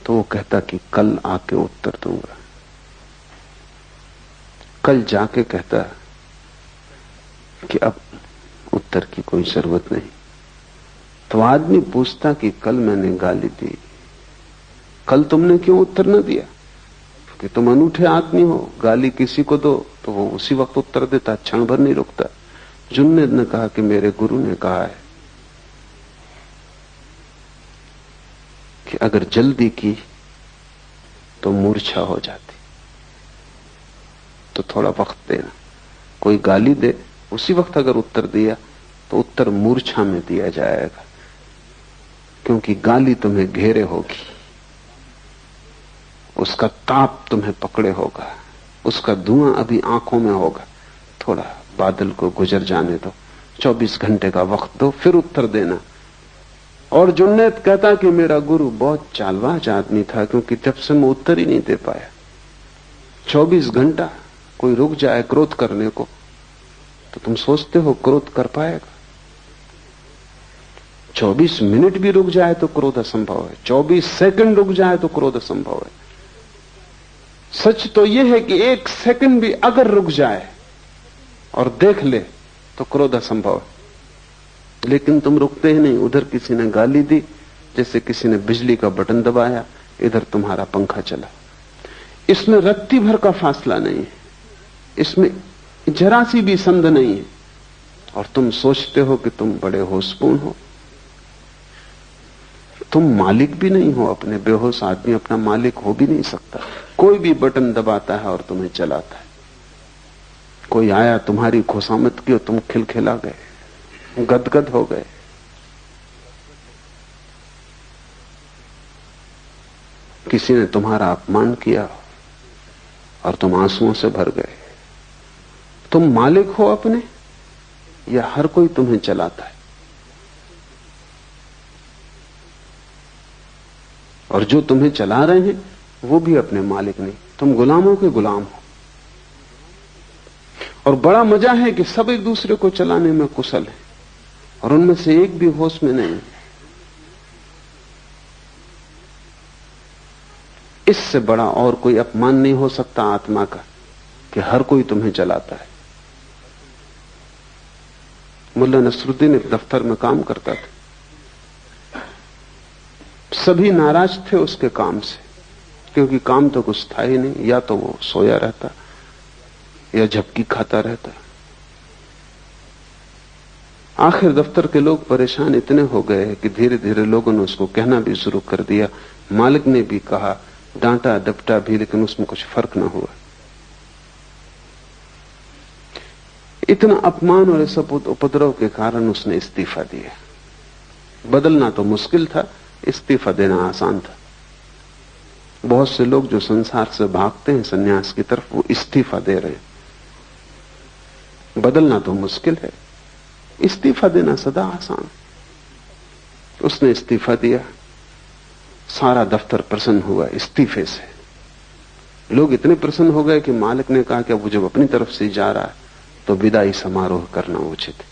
तो वो कहता कि कल आके उत्तर दूंगा। कल जाके कहता कि अब उत्तर की कोई जरूरत नहीं। तो आदमी पूछता कि कल मैंने गाली दी, कल तुमने क्यों उत्तर न दिया? कि तुम अनूठे आदमी हो, गाली किसी को दो तो वो उसी वक्त उत्तर देता, क्षण भर नहीं रुकता। जुन्नद ने कहा कि मेरे गुरु ने कहा है कि अगर जल्दी की तो मूर्छा हो जाती, तो थोड़ा वक्त देना। कोई गाली दे, उसी वक्त अगर उत्तर दिया तो उत्तर मूर्छा में दिया जाएगा, क्योंकि गाली तुम्हें घेरे होगी, उसका ताप तुम्हें पकड़े होगा, उसका धुआं अभी आंखों में होगा। थोड़ा बादल को गुजर जाने दो, 24 घंटे का वक्त दो, फिर उत्तर देना। और जुन्नैद कहता कि मेरा गुरु बहुत चालबाज आदमी था, क्योंकि जब से मैं उत्तर ही नहीं दे पाया। 24 घंटा कोई रुक जाए क्रोध करने को तो तुम सोचते हो क्रोध कर पाएगा? 24 मिनट भी रुक जाए तो क्रोध असंभव है, 24 सेकंड रुक जाए तो क्रोध असंभव है। सच तो यह है कि 1 सेकंड भी अगर रुक जाए और देख ले तो क्रोध असंभव है। लेकिन तुम रुकते ही नहीं। उधर किसी ने गाली दी, जैसे किसी ने बिजली का बटन दबाया, इधर तुम्हारा पंखा चला। इसमें रत्ती भर का फासला नहीं है, इसमें जरा सी भी संद नहीं है, और तुम सोचते हो कि तुम बड़े होशपूर्ण हो। तुम मालिक भी नहीं हो अपने। बेहोश आदमी अपना मालिक हो भी नहीं सकता। कोई भी बटन दबाता है और तुम्हें चलाता है। कोई आया, तुम्हारी खुशामद की और तुम खिलखिला गए, गदगद हो गए। किसी ने तुम्हारा अपमान किया और तुम आंसुओं से भर गए। तुम मालिक हो अपने, या हर कोई तुम्हें चलाता है? और जो तुम्हें चला रहे हैं वो भी अपने मालिक नहीं, तुम गुलामों के गुलाम हो। और बड़ा मजा है कि सब एक दूसरे को चलाने में कुशल है और उनमें से एक भी होश में नहीं। इससे बड़ा और कोई अपमान नहीं हो सकता आत्मा का कि हर कोई तुम्हें चलाता है। मुल्ला नसरुद्दीन एक दफ्तर में काम करता था। सभी नाराज थे उसके काम से, क्योंकि काम तो कुछ था ही नहीं। या तो वो सोया रहता या झपकी खाता रहता। आखिर दफ्तर के लोग परेशान इतने हो गए कि धीरे धीरे लोगों ने उसको कहना भी शुरू कर दिया। मालिक ने भी कहा, डांटा डपटा भी, लेकिन उसमें कुछ फर्क ना हुआ। इतना अपमान और इस उपद्रव के कारण उसने इस्तीफा दिया। बदलना तो मुश्किल था, इस्तीफा देना आसान था। बहुत से लोग जो संसार से भागते हैं सन्यास की तरफ, वो इस्तीफा दे रहे हैं। बदलना तो मुश्किल है, इस्तीफा देना सदा आसान। उसने इस्तीफा दिया। सारा दफ्तर प्रसन्न हुआ इस्तीफे से। लोग इतने प्रसन्न हो गए कि मालिक ने कहा कि अब वो जब अपनी तरफ से जा रहा है तो विदाई समारोह करना उचित है।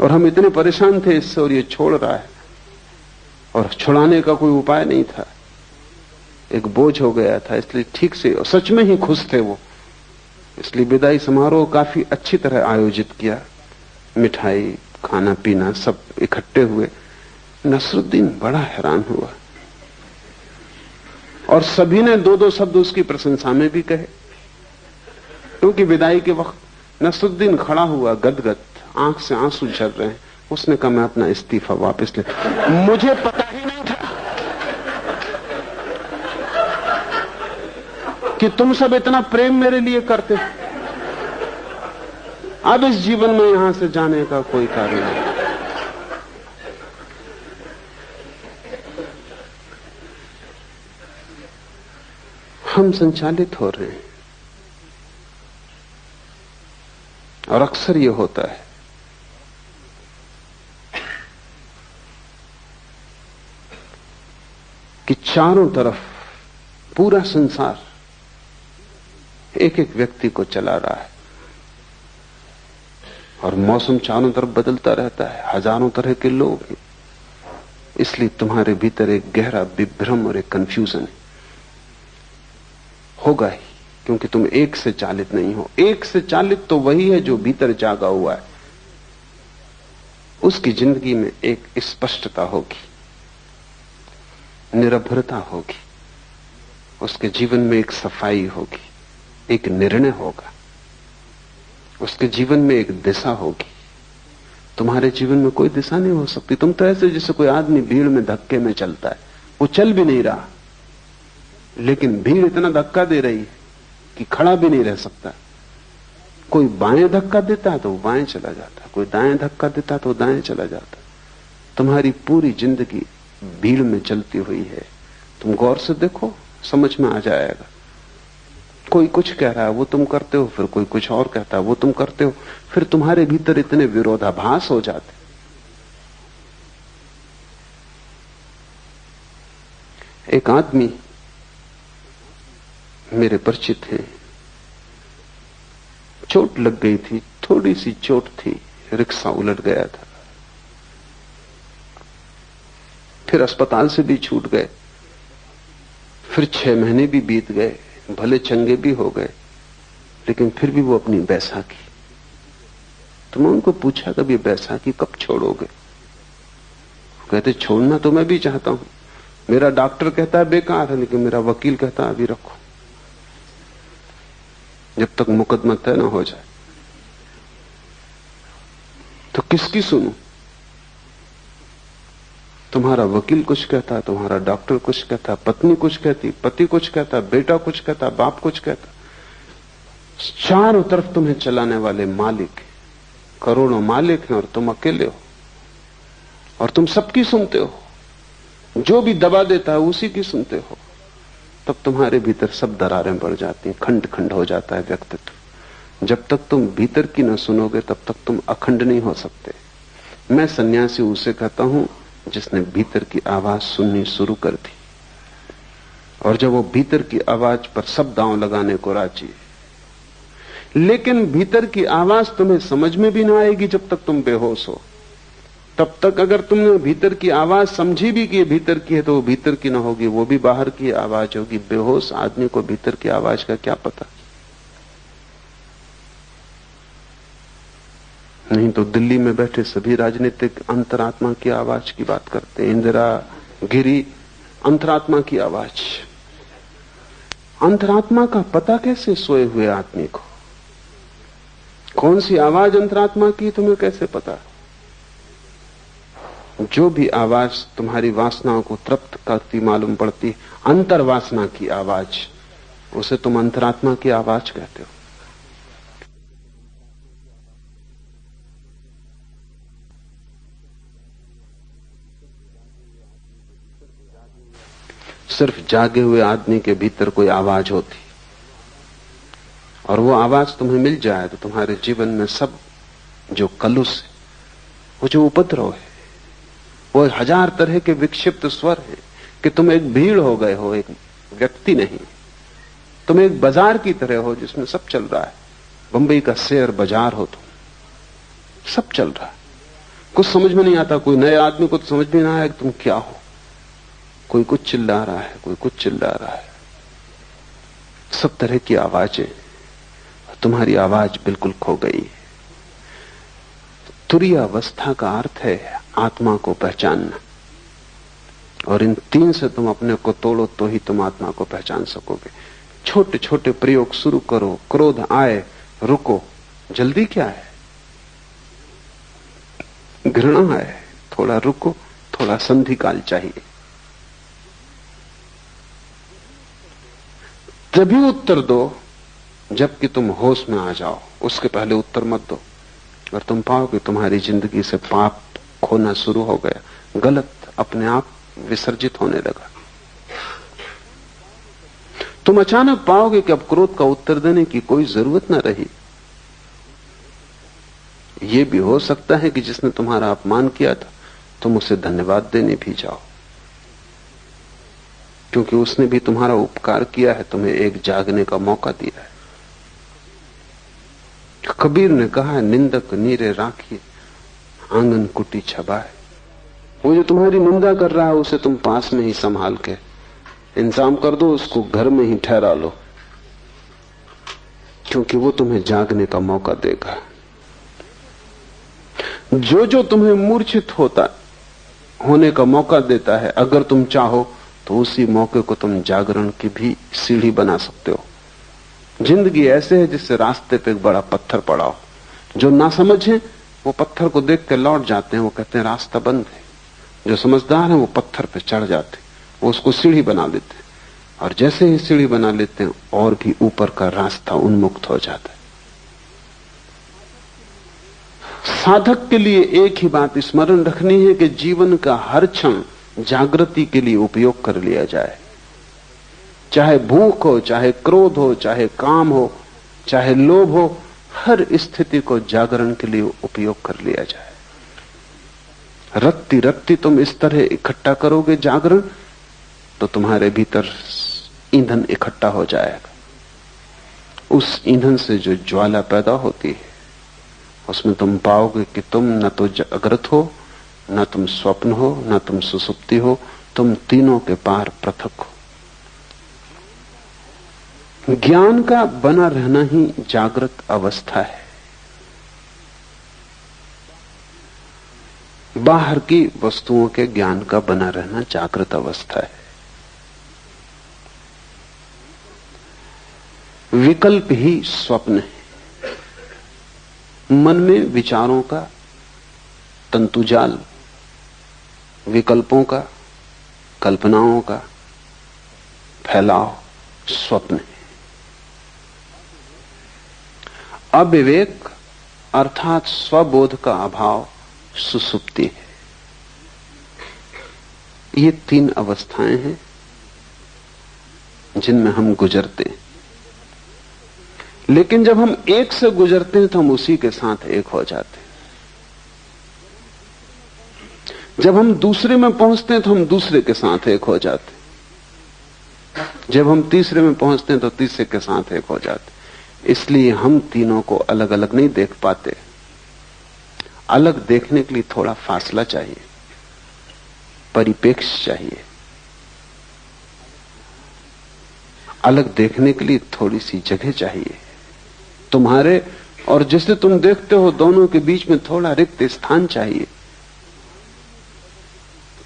और हम इतने परेशान थे इससे, और ये छोड़ रहा है और छुड़ाने का कोई उपाय नहीं था, एक बोझ हो गया था। इसलिए ठीक से, और सच में ही खुश थे वो, इसलिए विदाई समारोह काफी अच्छी तरह आयोजित किया। मिठाई, खाना पीना सब इकट्ठे हुए। नसरुद्दीन बड़ा हैरान हुआ, और सभी ने दो दो शब्द उसकी प्रशंसा में भी कहे, क्योंकि विदाई के वक्त नसरुद्दीन खड़ा हुआ गदगद, आंख से आंसू झर रहे हैं। उसने कहा, मैं अपना इस्तीफा वापस ले, मुझे पता ही नहीं था कि तुम सब इतना प्रेम मेरे लिए करते। अब इस जीवन में यहां से जाने का कोई कारण नहीं। हम संचालित हो रहे हैं, और अक्सर यह होता है कि चारों तरफ पूरा संसार एक एक व्यक्ति को चला रहा है, और मौसम चारों तरफ बदलता रहता है, हजारों तरह के लोग हैं। इसलिए तुम्हारे भीतर एक गहरा विभ्रम और एक कंफ्यूजन होगा ही, क्योंकि तुम एक से चालित नहीं हो। एक से चालित तो वही है जो भीतर जागा हुआ है। उसकी जिंदगी में एक स्पष्टता होगी, निरभ्रता होगी, उसके जीवन में एक सफाई होगी, एक निर्णय होगा, उसके जीवन में एक दिशा होगी। तुम्हारे जीवन में कोई दिशा नहीं हो सकती। तुम तो ऐसे जैसे कोई आदमी भीड़ में धक्के में चलता है, वो चल भी नहीं रहा, लेकिन भीड़ इतना धक्का दे रही है कि खड़ा भी नहीं रह सकता। कोई बाएं धक्का देता है तो वो बाएं चला जाता है, कोई दाएं धक्का देता है तो वो दाएं चला जाता है। तुम्हारी पूरी जिंदगी भीड़ में चलती हुई है। तुम गौर से देखो, समझ में आ जाएगा। कोई कुछ कह रहा है, वो तुम करते हो, फिर कोई कुछ और कहता है, वो तुम करते हो, फिर तुम्हारे भीतर इतने विरोधाभास हो जाते। एक आदमी मेरे परिचित हैं, चोट लग गई थी, थोड़ी सी चोट थी, रिक्शा उलट गया था, फिर अस्पताल से भी छूट गए, फिर 6 महीने भी बीत गए, भले चंगे भी हो गए, लेकिन फिर भी वो अपनी बैसाखी। तो मैं उनको पूछा, कभी बैसाखी कब छोड़ोगे? कहते, छोड़ना तो मैं भी चाहता हूं, मेरा डॉक्टर कहता है बेकार है, लेकिन मेरा वकील कहता है अभी रखो, जब तक मुकदमा तय न हो जाए। तो किसकी सुनूं? तुम्हारा वकील कुछ कहता है, तुम्हारा डॉक्टर कुछ कहता है, पत्नी कुछ कहती, पति कुछ कहता, बेटा कुछ कहता, बाप कुछ कहता। चारों तरफ तुम्हें चलाने वाले मालिक, करोड़ों मालिक हैं, और तुम अकेले हो, और तुम सबकी सुनते हो। जो भी दबा देता है उसी की सुनते हो। तब तुम्हारे भीतर सब दरारें पड़ जाती हैं, खंड खंड हो जाता है व्यक्तित्व। जब तक तुम भीतर की न सुनोगे तब तक तुम अखंड नहीं हो सकते। मैं सन्यासी उसे कहता हूं जिसने भीतर की आवाज सुननी शुरू कर दी, और जब वो भीतर की आवाज पर सब दांव लगाने को राजी है। लेकिन भीतर की आवाज तुम्हें समझ में भी ना आएगी जब तक तुम बेहोश हो। तब तक अगर तुमने भीतर की आवाज समझी भी कि भीतर की है, तो वो भीतर की ना होगी, वो भी बाहर की आवाज होगी। बेहोश आदमी को भीतर की आवाज का क्या पता? नहीं तो दिल्ली में बैठे सभी राजनीतिक अंतरात्मा की आवाज की बात करते हैं। इंदिरा, गिरी, अंतरात्मा की आवाज। अंतरात्मा का पता कैसे सोए हुए आदमी को? कौन सी आवाज अंतरात्मा की तुम्हें कैसे पता? जो भी आवाज तुम्हारी वासनाओं को तृप्त करती मालूम पड़ती, अंतर्वासना की आवाज, उसे तुम अंतरात्मा की आवाज कहते हो। सिर्फ जागे हुए आदमी के भीतर कोई आवाज होती, और वो आवाज तुम्हें मिल जाए तो तुम्हारे जीवन में सब जो कलुष है, वो जो उपद्रव है, वो 1000 तरह के विक्षिप्त स्वर है कि तुम एक भीड़ हो गए हो, एक व्यक्ति नहीं। तुम एक बाजार की तरह हो जिसमें सब चल रहा है। बंबई का शेयर बाजार हो तुम, सब चल रहा है। कुछ समझ में नहीं आता। कोई नए आदमी को तो समझ में ना आया कि तुम क्या हो। कोई कुछ चिल्ला रहा है, कोई कुछ चिल्ला रहा है, सब तरह की आवाजें। तुम्हारी आवाज बिल्कुल खो गई है। तुरीय अवस्था का अर्थ है आत्मा को पहचानना, और इन तीन से तुम अपने को तोड़ो तो ही तुम आत्मा को पहचान सकोगे। छोटे छोटे प्रयोग शुरू करो। क्रोध आए, रुको, जल्दी क्या है। घृणा आए, थोड़ा रुको, थोड़ा संधि काल चाहिए, तभी उत्तर दो जबकि तुम होश में आ जाओ। उसके पहले उत्तर मत दो, और तुम पाओगे तुम्हारी जिंदगी से पाप खोना शुरू हो गया, गलत अपने आप विसर्जित होने लगा। तुम अचानक पाओगे कि अब क्रोध का उत्तर देने की कोई जरूरत न रही। यह भी हो सकता है कि जिसने तुम्हारा अपमान किया था तुम उसे धन्यवाद देने भी जाओ, क्योंकि उसने भी तुम्हारा उपकार किया है, तुम्हें एक जागने का मौका दिया है। कबीर ने कहा है, निंदक नीरे राखिए आंगन कुटी छबाए। वो जो तुम्हारी निंदा कर रहा है उसे तुम पास में ही संभाल के इंतजाम कर दो, उसको घर में ही ठहरा लो, क्योंकि वो तुम्हें जागने का मौका देगा। जो जो तुम्हें मूर्छित होने का मौका देता है, अगर तुम चाहो तो उसी मौके को तुम जागरण की भी सीढ़ी बना सकते हो। जिंदगी ऐसे है जिससे रास्ते पे एक बड़ा पत्थर पड़ा हो। जो ना समझे वो पत्थर को देख के लौट जाते हैं, वो कहते हैं रास्ता बंद है। जो समझदार है वो पत्थर पे चढ़ जाते, वो उसको सीढ़ी बना लेते हैं, और जैसे ही सीढ़ी बना लेते हैं और भी ऊपर का रास्ता उन्मुक्त हो जाता है। साधक के लिए एक ही बात स्मरण रखनी है कि जीवन का हर क्षण जागृति के लिए उपयोग कर लिया जाए। चाहे भूख हो, चाहे क्रोध हो, चाहे काम हो, चाहे लोभ हो, हर स्थिति को जागरण के लिए उपयोग कर लिया जाए। रत्ती रत्ती तुम इस तरह इकट्ठा करोगे जागरण, तो तुम्हारे भीतर ईंधन इकट्ठा हो जाएगा। उस ईंधन से जो ज्वाला पैदा होती है उसमें तुम पाओगे कि तुम न तो जागृत हो, न तुम स्वप्न हो, न तुम सुसुप्ति हो, तुम तीनों के पार पृथक हो। ज्ञान का बना रहना ही जागृत अवस्था है। बाहर की वस्तुओं के ज्ञान का बना रहना जागृत अवस्था है। विकल्प ही स्वप्न है। मन में विचारों का तंतुजाल, विकल्पों का, कल्पनाओं का फैलाव स्वप्न है। अविवेक अर्थात स्वबोध का अभाव सुसुप्ति है। ये तीन अवस्थाएं हैं जिनमें हम गुजरते हैं। लेकिन जब हम एक से गुजरते हैं तो हम उसी के साथ एक हो जाते हैं। जब हम दूसरे में पहुंचते हैं तो हम दूसरे के साथ एक हो जाते हैं। जब हम तीसरे में पहुंचते हैं तो तीसरे के साथ एक हो जाते हैं। इसलिए हम तीनों को अलग अलग नहीं देख पाते। अलग देखने के लिए थोड़ा फासला चाहिए, परिपेक्ष चाहिए। अलग देखने के लिए थोड़ी सी जगह चाहिए। तुम्हारे और जिसे तुम देखते हो दोनों के बीच में थोड़ा रिक्त स्थान चाहिए।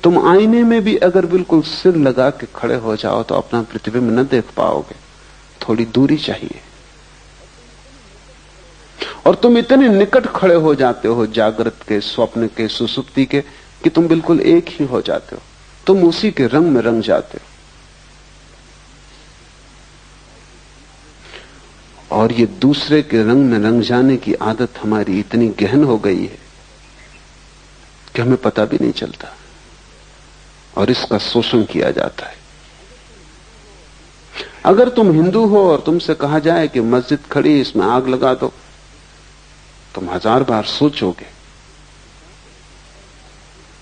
तुम आईने में भी अगर बिल्कुल सिर लगा के खड़े हो जाओ तो अपना प्रतिबिंब न देख पाओगे, थोड़ी दूरी चाहिए। और तुम इतने निकट खड़े हो जाते हो जागृत के, स्वप्न के, सुसुप्ति के, कि तुम बिल्कुल एक ही हो जाते हो। तुम उसी के रंग में रंग जाते हो। और ये दूसरे के रंग में रंग जाने की आदत हमारी इतनी गहन हो गई है कि हमें पता भी नहीं चलता, और इसका शोषण किया जाता है। अगर तुम हिंदू हो और तुमसे कहा जाए कि मस्जिद खड़ी, इसमें आग लगा दो, तुम 1000 बार सोचोगे,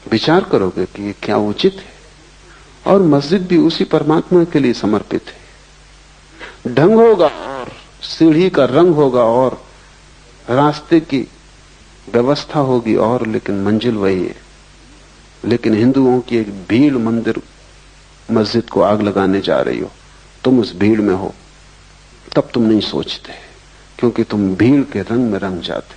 विचार करोगे कि ये क्या उचित है। और मस्जिद भी उसी परमात्मा के लिए समर्पित है। ढंग होगा और सीढ़ी का रंग होगा और रास्ते की व्यवस्था होगी और, लेकिन मंजिल वही है। लेकिन हिंदुओं की एक भीड़ मंदिर मस्जिद को आग लगाने जा रही हो, तुम उस भीड़ में हो, तब तुम नहीं सोचते, क्योंकि तुम भीड़ के रंग में रंग जाते,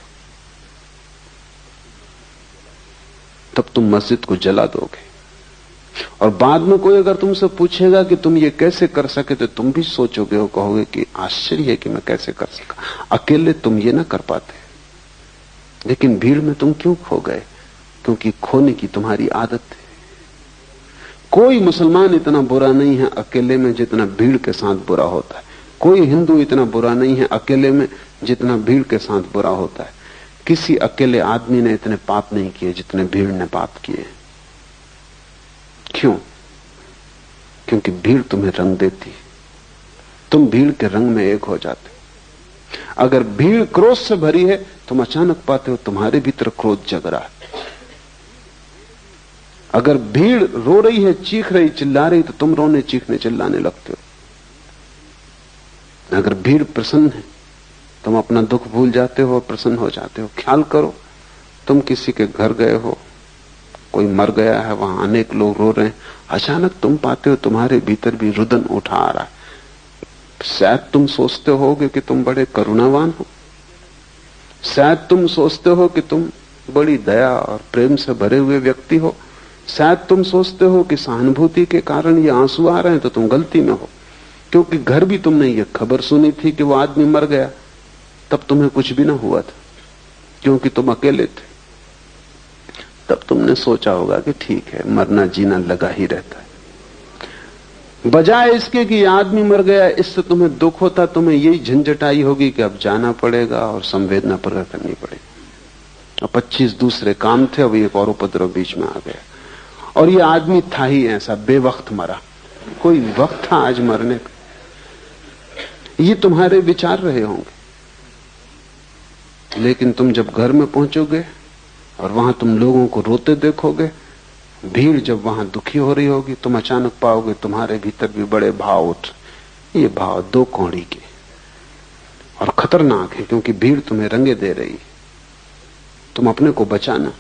तब तुम मस्जिद को जला दोगे। और बाद में कोई अगर तुमसे पूछेगा कि तुम ये कैसे कर सके, तो तुम भी सोचोगे और कहोगे कि आश्चर्य है कि मैं कैसे कर सका, अकेले तुम ये ना कर पाते, लेकिन भीड़ में तुम क्यों खो गए? क्योंकि खोने की तुम्हारी आदत है। कोई मुसलमान इतना बुरा नहीं है अकेले में जितना भीड़ के साथ बुरा होता है। कोई हिंदू इतना बुरा नहीं है अकेले में जितना भीड़ के साथ बुरा होता है। किसी अकेले आदमी ने इतने पाप नहीं किए जितने भीड़ ने पाप किए। क्यों? क्योंकि भीड़ तुम्हें रंग देती है, तुम भीड़ के रंग में एक हो जाते। अगर भीड़ क्रोध से भरी है, तुम अचानक पाते हो तुम्हारे भीतर क्रोध जग रहा है। अगर भीड़ रो रही है, चीख रही, चिल्ला रही, तो तुम रोने, चीखने, चिल्लाने लगते हो। अगर भीड़ प्रसन्न है, तुम अपना दुख भूल जाते हो और प्रसन्न हो जाते हो। ख्याल करो, तुम किसी के घर गए हो, कोई मर गया है, वहां अनेक लोग रो रहे हैं, अचानक तुम पाते हो तुम्हारे भीतर भी रुदन उठा आ रहा है। शायद तुम सोचते होगे कि तुम बड़े करुणावान हो, शायद तुम सोचते हो कि तुम बड़ी दया और प्रेम से भरे हुए व्यक्ति हो, शायद तुम सोचते हो कि सहानुभूति के कारण ये आंसू आ रहे हैं, तो तुम गलती में हो। क्योंकि घर भी तुमने ये खबर सुनी थी कि वो आदमी मर गया, तब तुम्हें कुछ भी ना हुआ था, क्योंकि तुम अकेले थे। तब तुमने सोचा होगा कि ठीक है, मरना जीना लगा ही रहता है। बजाय इसके कि ये आदमी मर गया, इससे तुम्हें दुख होता, तुम्हें यही झंझट आई होगी कि अब जाना पड़ेगा और संवेदना प्रकट करनी पड़ेगी। और 25 दूसरे काम थे, अब एक और उपद्रव बीच में आ गया। और ये आदमी था ही ऐसा, बेवक्त मरा, कोई वक्त था आज मरने का। ये तुम्हारे विचार रहे होंगे। लेकिन तुम जब घर में पहुंचोगे और वहां तुम लोगों को रोते देखोगे, भीड़ जब वहां दुखी हो रही होगी, तुम अचानक पाओगे तुम्हारे भीतर भी बड़े भाव उठ। ये भाव दो कौड़ी के और खतरनाक है, क्योंकि भीड़ तुम्हें रंगे दे रही है। तुम अपने को बचाना।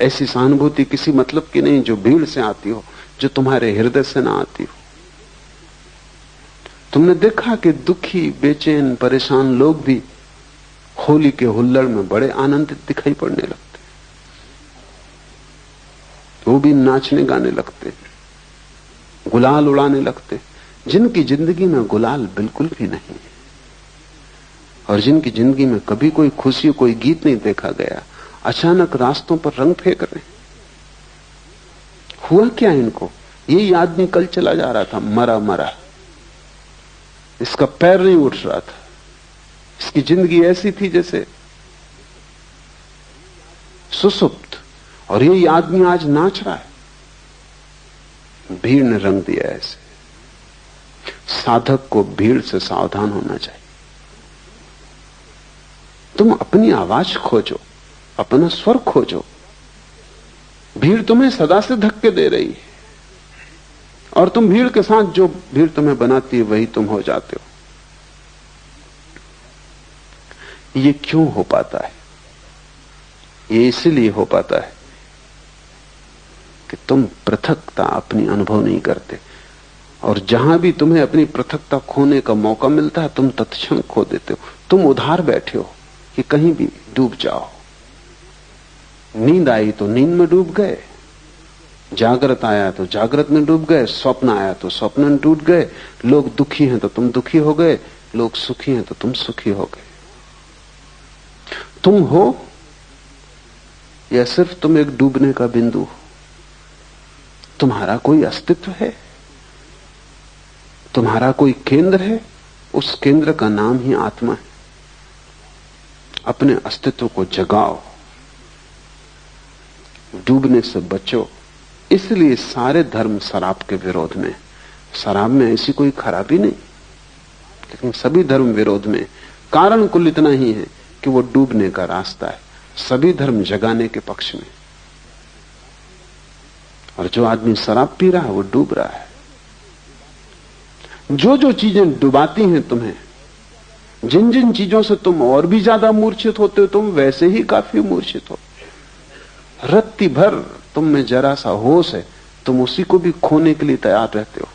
ऐसी सहानुभूति किसी मतलब की नहीं जो भीड़ से आती हो, जो तुम्हारे हृदय से ना आती हो। तुमने देखा कि दुखी, बेचैन, परेशान लोग भी होली के हुल्लड़ में बड़े आनंदित दिखाई पड़ने लगते, वो भी नाचने गाने लगते, गुलाल उड़ाने लगते। जिनकी जिंदगी में गुलाल बिल्कुल भी नहीं है और जिनकी जिंदगी में कभी कोई खुशी, कोई गीत नहीं देखा गया, अचानक रास्तों पर रंग फेंक रहे। हुआ क्या इनको? यही आदमी कल चला जा रहा था, मरा मरा, इसका पैर नहीं उठ रहा था, इसकी जिंदगी ऐसी थी जैसे सुसुप्त, और यही आदमी आज नाच रहा है। भीड़ ने रंग दिया ऐसे। साधक को भीड़ से सावधान होना चाहिए। तुम अपनी आवाज खोजो, अपना स्वर खोजो। भीड़ तुम्हें सदा से धक्के दे रही है और तुम भीड़ के साथ, जो भीड़ तुम्हें बनाती है वही तुम हो जाते हो। ये क्यों हो पाता है? ये इसलिए हो पाता है कि तुम पृथकता अपनी अनुभव नहीं करते, और जहां भी तुम्हें अपनी पृथकता खोने का मौका मिलता है, तुम तत्क्षण खो देते हो। तुम उधार बैठे हो कि कहीं भी डूब जाओ। नींद आई तो नींद में डूब गए, जागृत आया तो जागृत में डूब गए, स्वप्न आया तो स्वप्न में डूब गए। लोग दुखी हैं तो तुम दुखी हो गए, लोग सुखी हैं तो तुम सुखी हो गए। तुम हो या सिर्फ तुम एक डूबने का बिंदु हो? तुम्हारा कोई अस्तित्व है, तुम्हारा कोई केंद्र है। उस केंद्र का नाम ही आत्मा है। अपने अस्तित्व को जगाओ, डूबने से बचो। इसलिए सारे धर्म शराब के विरोध में। शराब में ऐसी कोई खराबी नहीं, लेकिन सभी धर्म विरोध में। कारण कुल इतना ही है कि वो डूबने का रास्ता है। सभी धर्म जगाने के पक्ष में, और जो आदमी शराब पी रहा है वो डूब रहा है। जो जो चीजें डुबाती हैं तुम्हें, जिन जिन चीजों से तुम और भी ज्यादा मूर्छित होते हो, तुम वैसे ही काफी मूर्छित हो। रत्ती भर तुम में जरा सा होश है, तुम उसी को भी खोने के लिए तैयार रहते हो।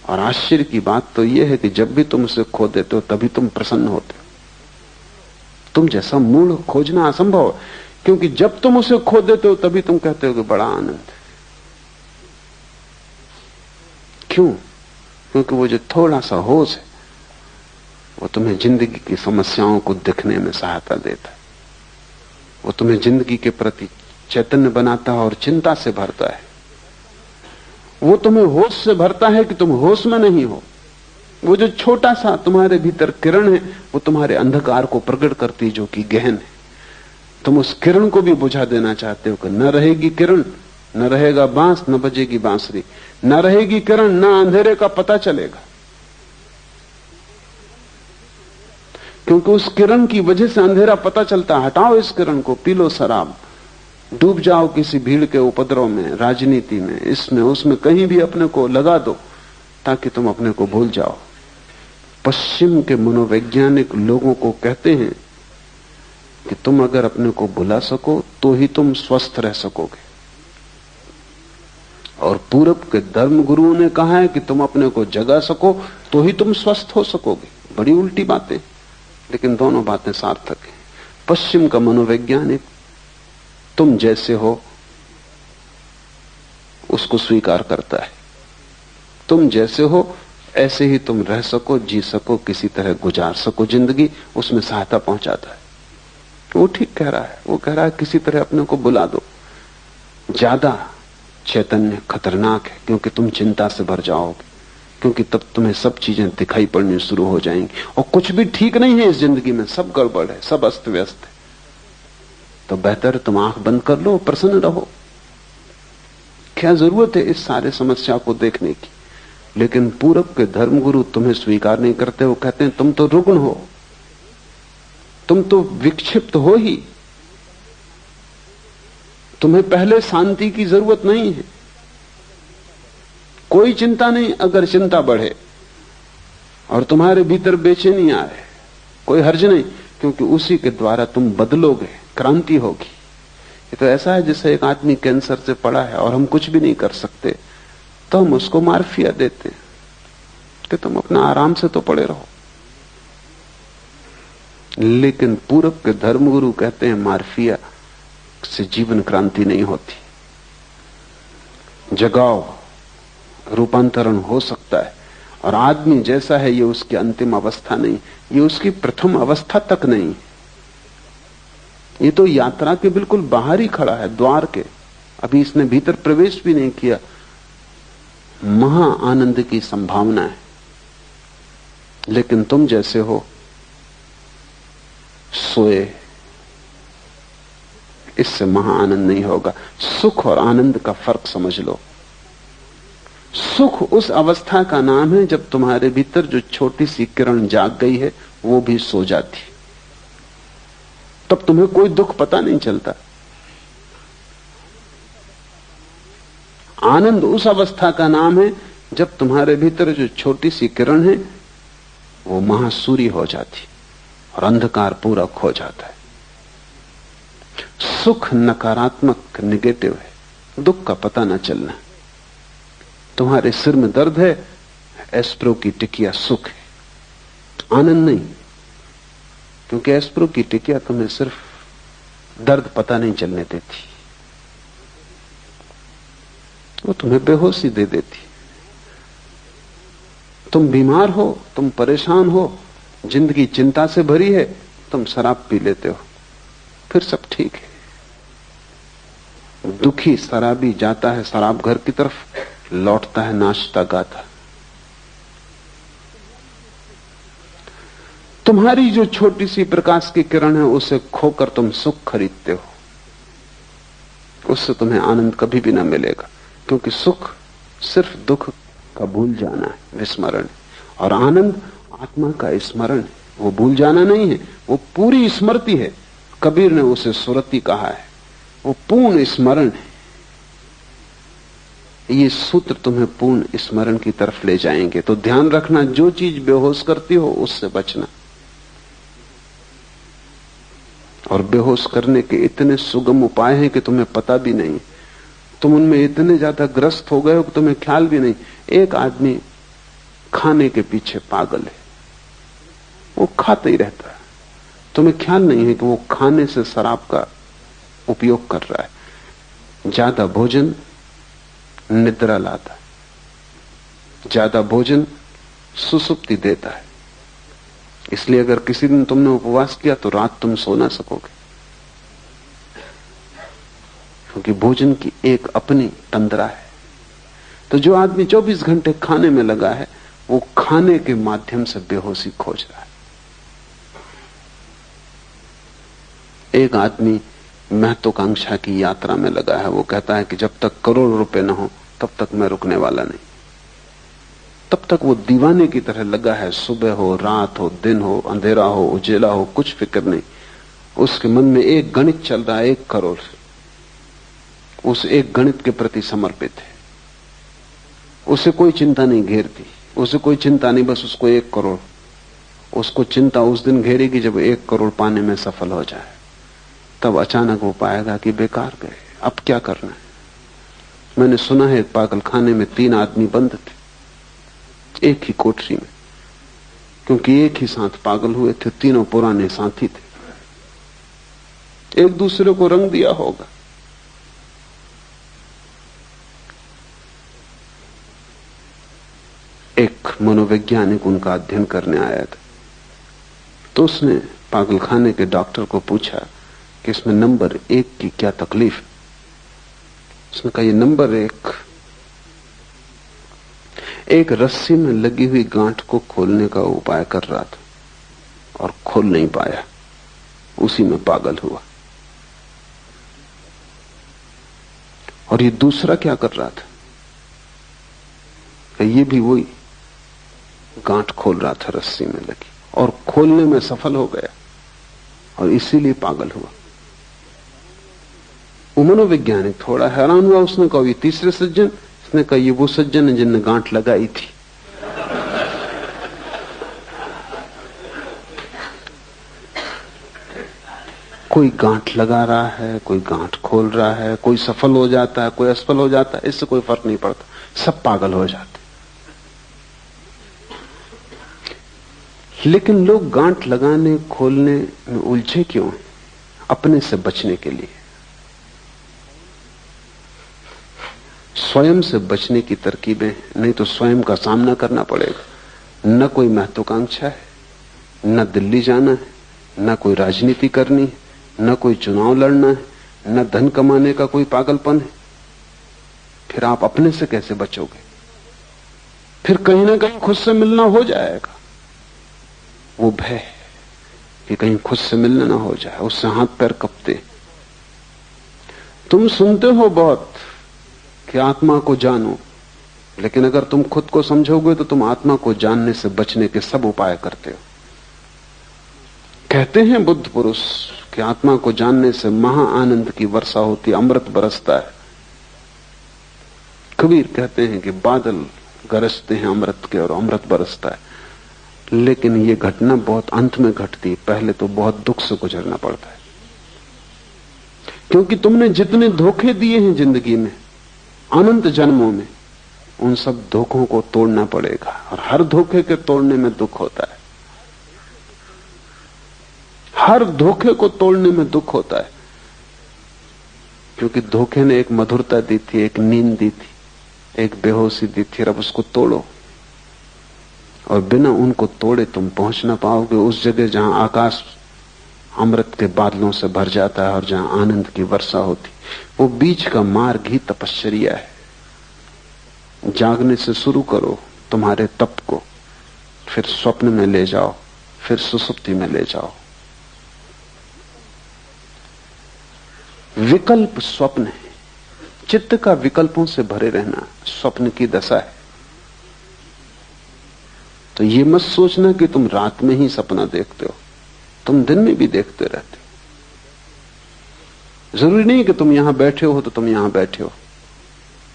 और आश्चर्य की बात तो यह है कि जब भी तुम उसे खो देते हो तभी तुम प्रसन्न होते हो। तुम जैसा मूल खोजना असंभव है, क्योंकि जब तुम उसे खो देते हो तभी तुम कहते हो कि बड़ा आनंद है। क्यों? क्योंकि वो जो थोड़ा सा होश है वो तुम्हें जिंदगी की समस्याओं को दिखने में सहायता देता है। वो तुम्हें जिंदगी के प्रति चैतन्य बनाता है और चिंता से भरता है। वो तुम्हें होश से भरता है कि तुम होश में नहीं हो। वो जो छोटा सा तुम्हारे भीतर किरण है वो तुम्हारे अंधकार को प्रकट करती है जो कि गहन है। तुम उस किरण को भी बुझा देना चाहते हो कि न रहेगी किरण, न रहेगा बांस, न बजेगी बांसुरी, न रहेगी किरण, न अंधेरे का पता चलेगा। क्योंकि उस किरण की वजह से अंधेरा पता चलता। हटाओ इस किरण को, पी लो शराब, डूब जाओ किसी भीड़ के उपद्रव में, राजनीति में, इसमें उसमें, कहीं भी अपने को लगा दो ताकि तुम अपने को भूल जाओ। पश्चिम के मनोवैज्ञानिक लोगों को कहते हैं कि तुम अगर अपने को भुला सको तो ही तुम स्वस्थ रह सकोगे, और पूरब के धर्म गुरुओं ने कहा है कि तुम अपने को जगा सको तो ही तुम स्वस्थ हो सकोगे। बड़ी उल्टी बातें, लेकिन दोनों बातें सार्थक हैं। पश्चिम का मनोवैज्ञानिक तुम जैसे हो उसको स्वीकार करता है। तुम जैसे हो ऐसे ही तुम रह सको, जी सको, किसी तरह गुजार सको जिंदगी, उसमें सहायता पहुंचाता है। वो ठीक कह रहा है। वो कह रहा है किसी तरह अपने को बुला दो। ज्यादा चैतन्य खतरनाक है, क्योंकि तुम चिंता से भर जाओगे, क्योंकि तब तुम्हें सब चीजें दिखाई पड़नी शुरू हो जाएंगी और कुछ भी ठीक नहीं है इस जिंदगी में, सब गड़बड़ है, सब अस्त व्यस्त है। तो बेहतर तुम आंख बंद कर लो, प्रसन्न रहो। क्या जरूरत है इस सारे समस्या को देखने की? लेकिन पूरब के धर्मगुरु तुम्हें स्वीकार नहीं करते। वो कहते हैं तुम तो रुग्ण हो, तुम तो विक्षिप्त हो ही, तुम्हें पहले शांति की जरूरत नहीं है। कोई चिंता नहीं अगर चिंता बढ़े और तुम्हारे भीतर बेचैनी आए, कोई हर्ज नहीं, क्योंकि उसी के द्वारा तुम बदलोगे, क्रांति होगी। ये तो ऐसा है जैसे एक आदमी कैंसर से पड़ा है और हम कुछ भी नहीं कर सकते, तो हम उसको मार्फिया देते हैं कि तुम अपना आराम से तो पड़े रहो। लेकिन पूरब के धर्मगुरु कहते हैं मार्फिया से जीवन क्रांति नहीं होती। जगाओ, रूपांतरण हो सकता है। और आदमी जैसा है ये उसकी अंतिम अवस्था नहीं, ये उसकी प्रथम अवस्था तक नहीं। ये तो यात्रा के बिल्कुल बाहर ही खड़ा है, द्वार के। अभी इसने भीतर प्रवेश भी नहीं किया। महा आनंद की संभावना है। लेकिन तुम जैसे हो सोए, इससे महा आनंद नहीं होगा। सुख और आनंद का फर्क समझ लो। सुख उस अवस्था का नाम है जब तुम्हारे भीतर जो छोटी सी किरण जाग गई है वो भी सो जाती, तब तुम्हें कोई दुख पता नहीं चलता। आनंद उस अवस्था का नाम है जब तुम्हारे भीतर जो छोटी सी किरण है वो महासूरी हो जाती और अंधकार पूरा खो जाता है। सुख नकारात्मक, निगेटिव है, दुख का पता न चलना। तुम्हारे सिर में दर्द है, एस्प्रो की टिकिया सुख है, आनंद नहीं। क्योंकि एस्प्रो की टिकिया तुम्हें सिर्फ दर्द पता नहीं चलने देती, वो तुम्हें बेहोशी दे देती। तुम बीमार हो, तुम परेशान हो, जिंदगी चिंता से भरी है, तुम शराब पी लेते हो, फिर सब ठीक है। दुखी शराबी जाता है शराब घर की तरफ, लौटता है नाचता गाता। तुम्हारी जो छोटी सी प्रकाश की किरण है उसे खोकर तुम सुख खरीदते हो, उससे तुम्हें आनंद कभी भी ना मिलेगा। क्योंकि सुख सिर्फ दुख का भूल जाना है, विस्मरण है, और आनंद आत्मा का स्मरण है। वो भूल जाना नहीं है, वो पूरी स्मृति है। कबीर ने उसे सुरति कहा है, वो पूर्ण स्मरण है। ये सूत्र तुम्हें पूर्ण स्मरण की तरफ ले जाएंगे। तो ध्यान रखना, जो चीज बेहोश करती हो उससे बचना। और बेहोश करने के इतने सुगम उपाय हैं कि तुम्हें पता भी नहीं। तुम उनमें इतने ज्यादा ग्रस्त हो गए हो कि तुम्हें ख्याल भी नहीं। एक आदमी खाने के पीछे पागल है, वो खाता ही रहता है, तुम्हें ख्याल नहीं है कि वो खाने से शराब का उपयोग कर रहा है। ज्यादा भोजन निद्रा लाता है, ज्यादा भोजन सुसुप्ति देता है। इसलिए अगर किसी दिन तुमने उपवास किया तो रात तुम सो ना सकोगे, क्योंकि भोजन की एक अपनी तंद्रा है। तो जो आदमी 24 घंटे खाने में लगा है, वो खाने के माध्यम से बेहोशी खोज रहा है। एक आदमी महत्वाकांक्षा की यात्रा में लगा है, वो कहता है कि जब तक करोड़ रुपए न हो तब तक मैं रुकने वाला नहीं। तब तक वो दीवाने की तरह लगा है, सुबह हो, रात हो, दिन हो, अंधेरा हो, उजेला हो, कुछ फिक्र नहीं। उसके मन में एक गणित चल रहा है, 1 करोड़। उस एक गणित के प्रति समर्पित है, उसे कोई चिंता नहीं घेरती, उसे कोई चिंता नहीं, बस उसको 1 करोड़। उसको चिंता उस दिन घेरेगी जब 1 करोड़ पाने में सफल हो जाए। तब अचानक वो पाएगा कि बेकार गए, अब क्या करना है। मैंने सुना है एक पागल खाने में 3 आदमी बंद थे एक ही कोठरी में, क्योंकि एक ही साथ पागल हुए थे, तीनों पुराने साथी थे, एक दूसरे को रंग दिया होगा। एक मनोवैज्ञानिक उनका अध्ययन करने आया था, तो उसने पागलखाने के डॉक्टर को पूछा कि इसमें नंबर 1 की क्या तकलीफ है। उसने कहा, ये नंबर 1 एक रस्सी में लगी हुई गांठ को खोलने का उपाय कर रहा था और खोल नहीं पाया, उसी में पागल हुआ। और ये दूसरा क्या कर रहा था, कि ये भी वही गांठ खोल रहा था रस्सी में लगी, और खोलने में सफल हो गया और इसीलिए पागल हुआ। वो मनोवैज्ञानिक थोड़ा हैरान हुआ। उसने कहा, ये तीसरे सज्जन? उसने कहा, ये वो सज्जन है जिनने गांठ लगाई थी। कोई गांठ लगा रहा है, कोई गांठ खोल रहा है, कोई सफल हो जाता है, कोई असफल हो जाता है, इससे कोई फर्क नहीं पड़ता, सब पागल हो जाते। लेकिन लोग गांठ लगाने खोलने में उलझे क्यों हैं? अपने से बचने के लिए। स्वयं से बचने की तरकीबें, नहीं तो स्वयं का सामना करना पड़ेगा। न कोई महत्वाकांक्षा है, न दिल्ली जाना है, न कोई राजनीति करनी है, न कोई चुनाव लड़ना है, न धन कमाने का कोई पागलपन है। फिर आप अपने से कैसे बचोगे? फिर कहीं ना कहीं खुद से मिलना हो जाएगा। वो भय कि कहीं खुद से मिलना ना हो जाए, उससे हाथ पैर कपते। तुम सुनते हो बहुत कि आत्मा को जानो, लेकिन अगर तुम खुद को समझोगे तो तुम आत्मा को जानने से बचने के सब उपाय करते हो। कहते हैं बुद्ध पुरुष कि आत्मा को जानने से महा आनंद की वर्षा होती, अमृत बरसता है। कबीर कहते हैं कि बादल गरजते हैं अमृत के और अमृत बरसता है। लेकिन ये घटना बहुत अंत में घटती, पहले तो बहुत दुख से गुजरना पड़ता है। क्योंकि तुमने जितने धोखे दिए हैं जिंदगी में, अनंत जन्मों में, उन सब धोखों को तोड़ना पड़ेगा। और हर धोखे के तोड़ने में दुख होता है, हर धोखे को तोड़ने में दुख होता है। क्योंकि धोखे ने एक मधुरता दी थी, एक नींद दी थी, एक बेहोशी दी थी। अब उसको तोड़ो, और बिना उनको तोड़े तुम पहुंच ना पाओगे उस जगह जहां आकाश अमृत के बादलों से भर जाता है और जहां आनंद की वर्षा होती। वो बीच का मार्ग ही तपश्चर्या है। जागने से शुरू करो तुम्हारे तप को, फिर स्वप्न में ले जाओ, फिर सुसुप्ति में ले जाओ। विकल्प स्वप्न है, चित्त का विकल्पों से भरे रहना स्वप्न की दशा है। तो ये मत सोचना कि तुम रात में ही सपना देखते हो, तुम दिन में भी देखते रहते हो। जरूरी नहीं कि तुम यहां बैठे हो तो तुम यहां बैठे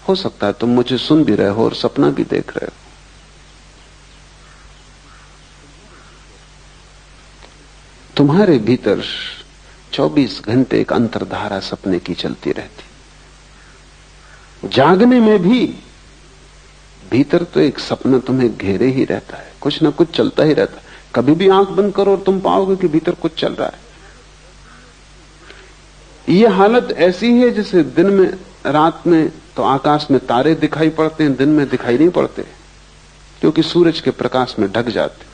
हो सकता है तुम मुझे सुन भी रहे हो और सपना भी देख रहे हो। तुम्हारे भीतर 24 घंटे एक अंतर्धारा सपने की चलती रहती। जागने में भी भीतर तो एक सपना तुम्हें घेरे ही रहता है, कुछ ना कुछ चलता ही रहता है। कभी भी आंख बंद करो और तुम पाओगे कि भीतर कुछ चल रहा है। यह हालत ऐसी है जैसे दिन में, रात में तो आकाश में तारे दिखाई पड़ते हैं, दिन में दिखाई नहीं पड़ते क्योंकि सूरज के प्रकाश में ढक जाते।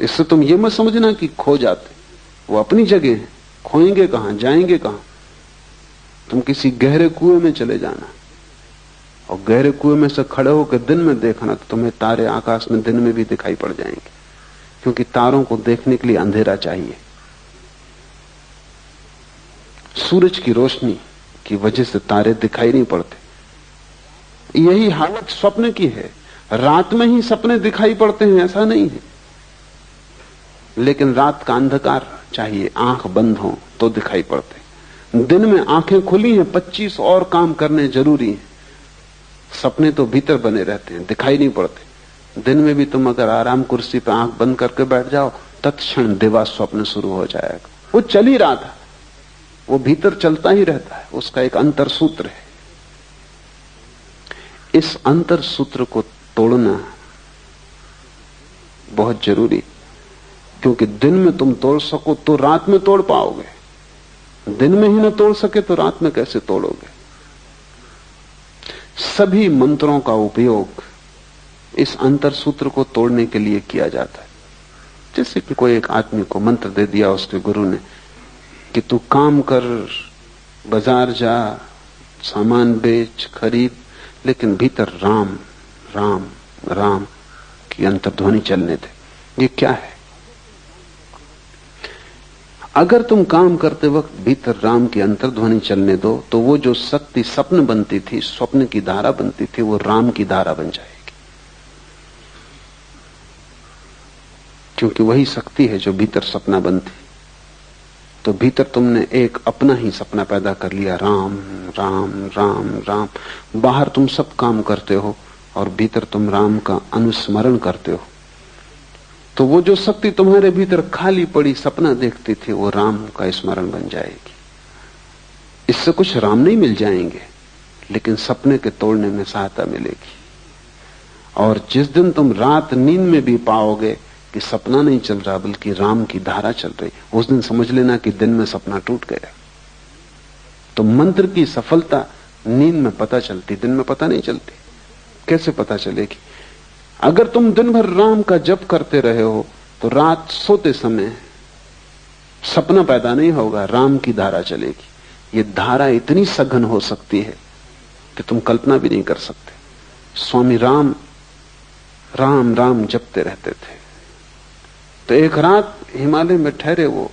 इससे तुम ये मत समझना कि खो जाते, वो अपनी जगह है, खोएंगे कहां, जाएंगे कहां। तुम किसी गहरे कुएं में चले जाना और गहरे कुएं में से खड़े होकर दिन में देखना तो तुम्हें तारे आकाश में दिन में भी दिखाई पड़ जाएंगे, क्योंकि तारों को देखने के लिए अंधेरा चाहिए। सूरज की रोशनी की वजह से तारे दिखाई नहीं पड़ते। यही हालत स्वप्न की है। रात में ही सपने दिखाई पड़ते हैं ऐसा नहीं है, लेकिन रात का अंधकार चाहिए, आंख बंद हो तो दिखाई पड़ते। दिन में आंखें खुली हैं, 25 और काम करने जरूरी हैं। सपने तो भीतर बने रहते हैं, दिखाई नहीं पड़ते। दिन में भी तुम अगर आराम कुर्सी पर आंख बंद करके बैठ जाओ, तत्क्षण दिवा स्वप्न शुरू हो जाएगा। वो चल ही रहा था, वो भीतर चलता ही रहता है, उसका एक अंतर सूत्र है। इस अंतर सूत्र को तोड़ना बहुत जरूरी, क्योंकि दिन में तुम तोड़ सको तो रात में तोड़ पाओगे, दिन में ही न तोड़ सके तो रात में कैसे तोड़ोगे। सभी मंत्रों का उपयोग इस अंतर सूत्र को तोड़ने के लिए किया जाता है। जैसे कि कोई एक आदमी को मंत्र दे दिया उसके गुरु ने कि तू काम कर, बाजार जा, सामान बेच, खरीद, लेकिन भीतर राम राम राम की अंतर्ध्वनि चलने दे। ये क्या है? अगर तुम काम करते वक्त भीतर राम की अंतर्ध्वनि चलने दो तो वो जो शक्ति स्वप्न बनती थी, स्वप्न की धारा बनती थी, वो राम की धारा बन जाएगी, क्योंकि वही शक्ति है जो भीतर सपना बनती। तो भीतर तुमने एक अपना ही सपना पैदा कर लिया, राम राम राम राम। बाहर तुम सब काम करते हो और भीतर तुम राम का अनुस्मरण करते हो। तो वो जो शक्ति तुम्हारे भीतर खाली पड़ी सपना देखती थी, वो राम का स्मरण बन जाएगी। इससे कुछ राम नहीं मिल जाएंगे, लेकिन सपने के तोड़ने में सहायता मिलेगी। और जिस दिन तुम रात नींद में भी पाओगे कि सपना नहीं चल रहा बल्कि राम की धारा चल रही, उस दिन समझ लेना कि दिन में सपना टूट गया। तो मंत्र की सफलता नींद में पता चलती, दिन में पता नहीं चलती। कैसे पता चलेगी? अगर तुम दिन भर राम का जप करते रहे हो तो रात सोते समय सपना पैदा नहीं होगा, राम की धारा चलेगी। ये धारा इतनी सघन हो सकती है कि तुम कल्पना भी नहीं कर सकते। स्वामी राम राम राम जपते रहते थे। तो एक रात हिमालय में ठहरे वो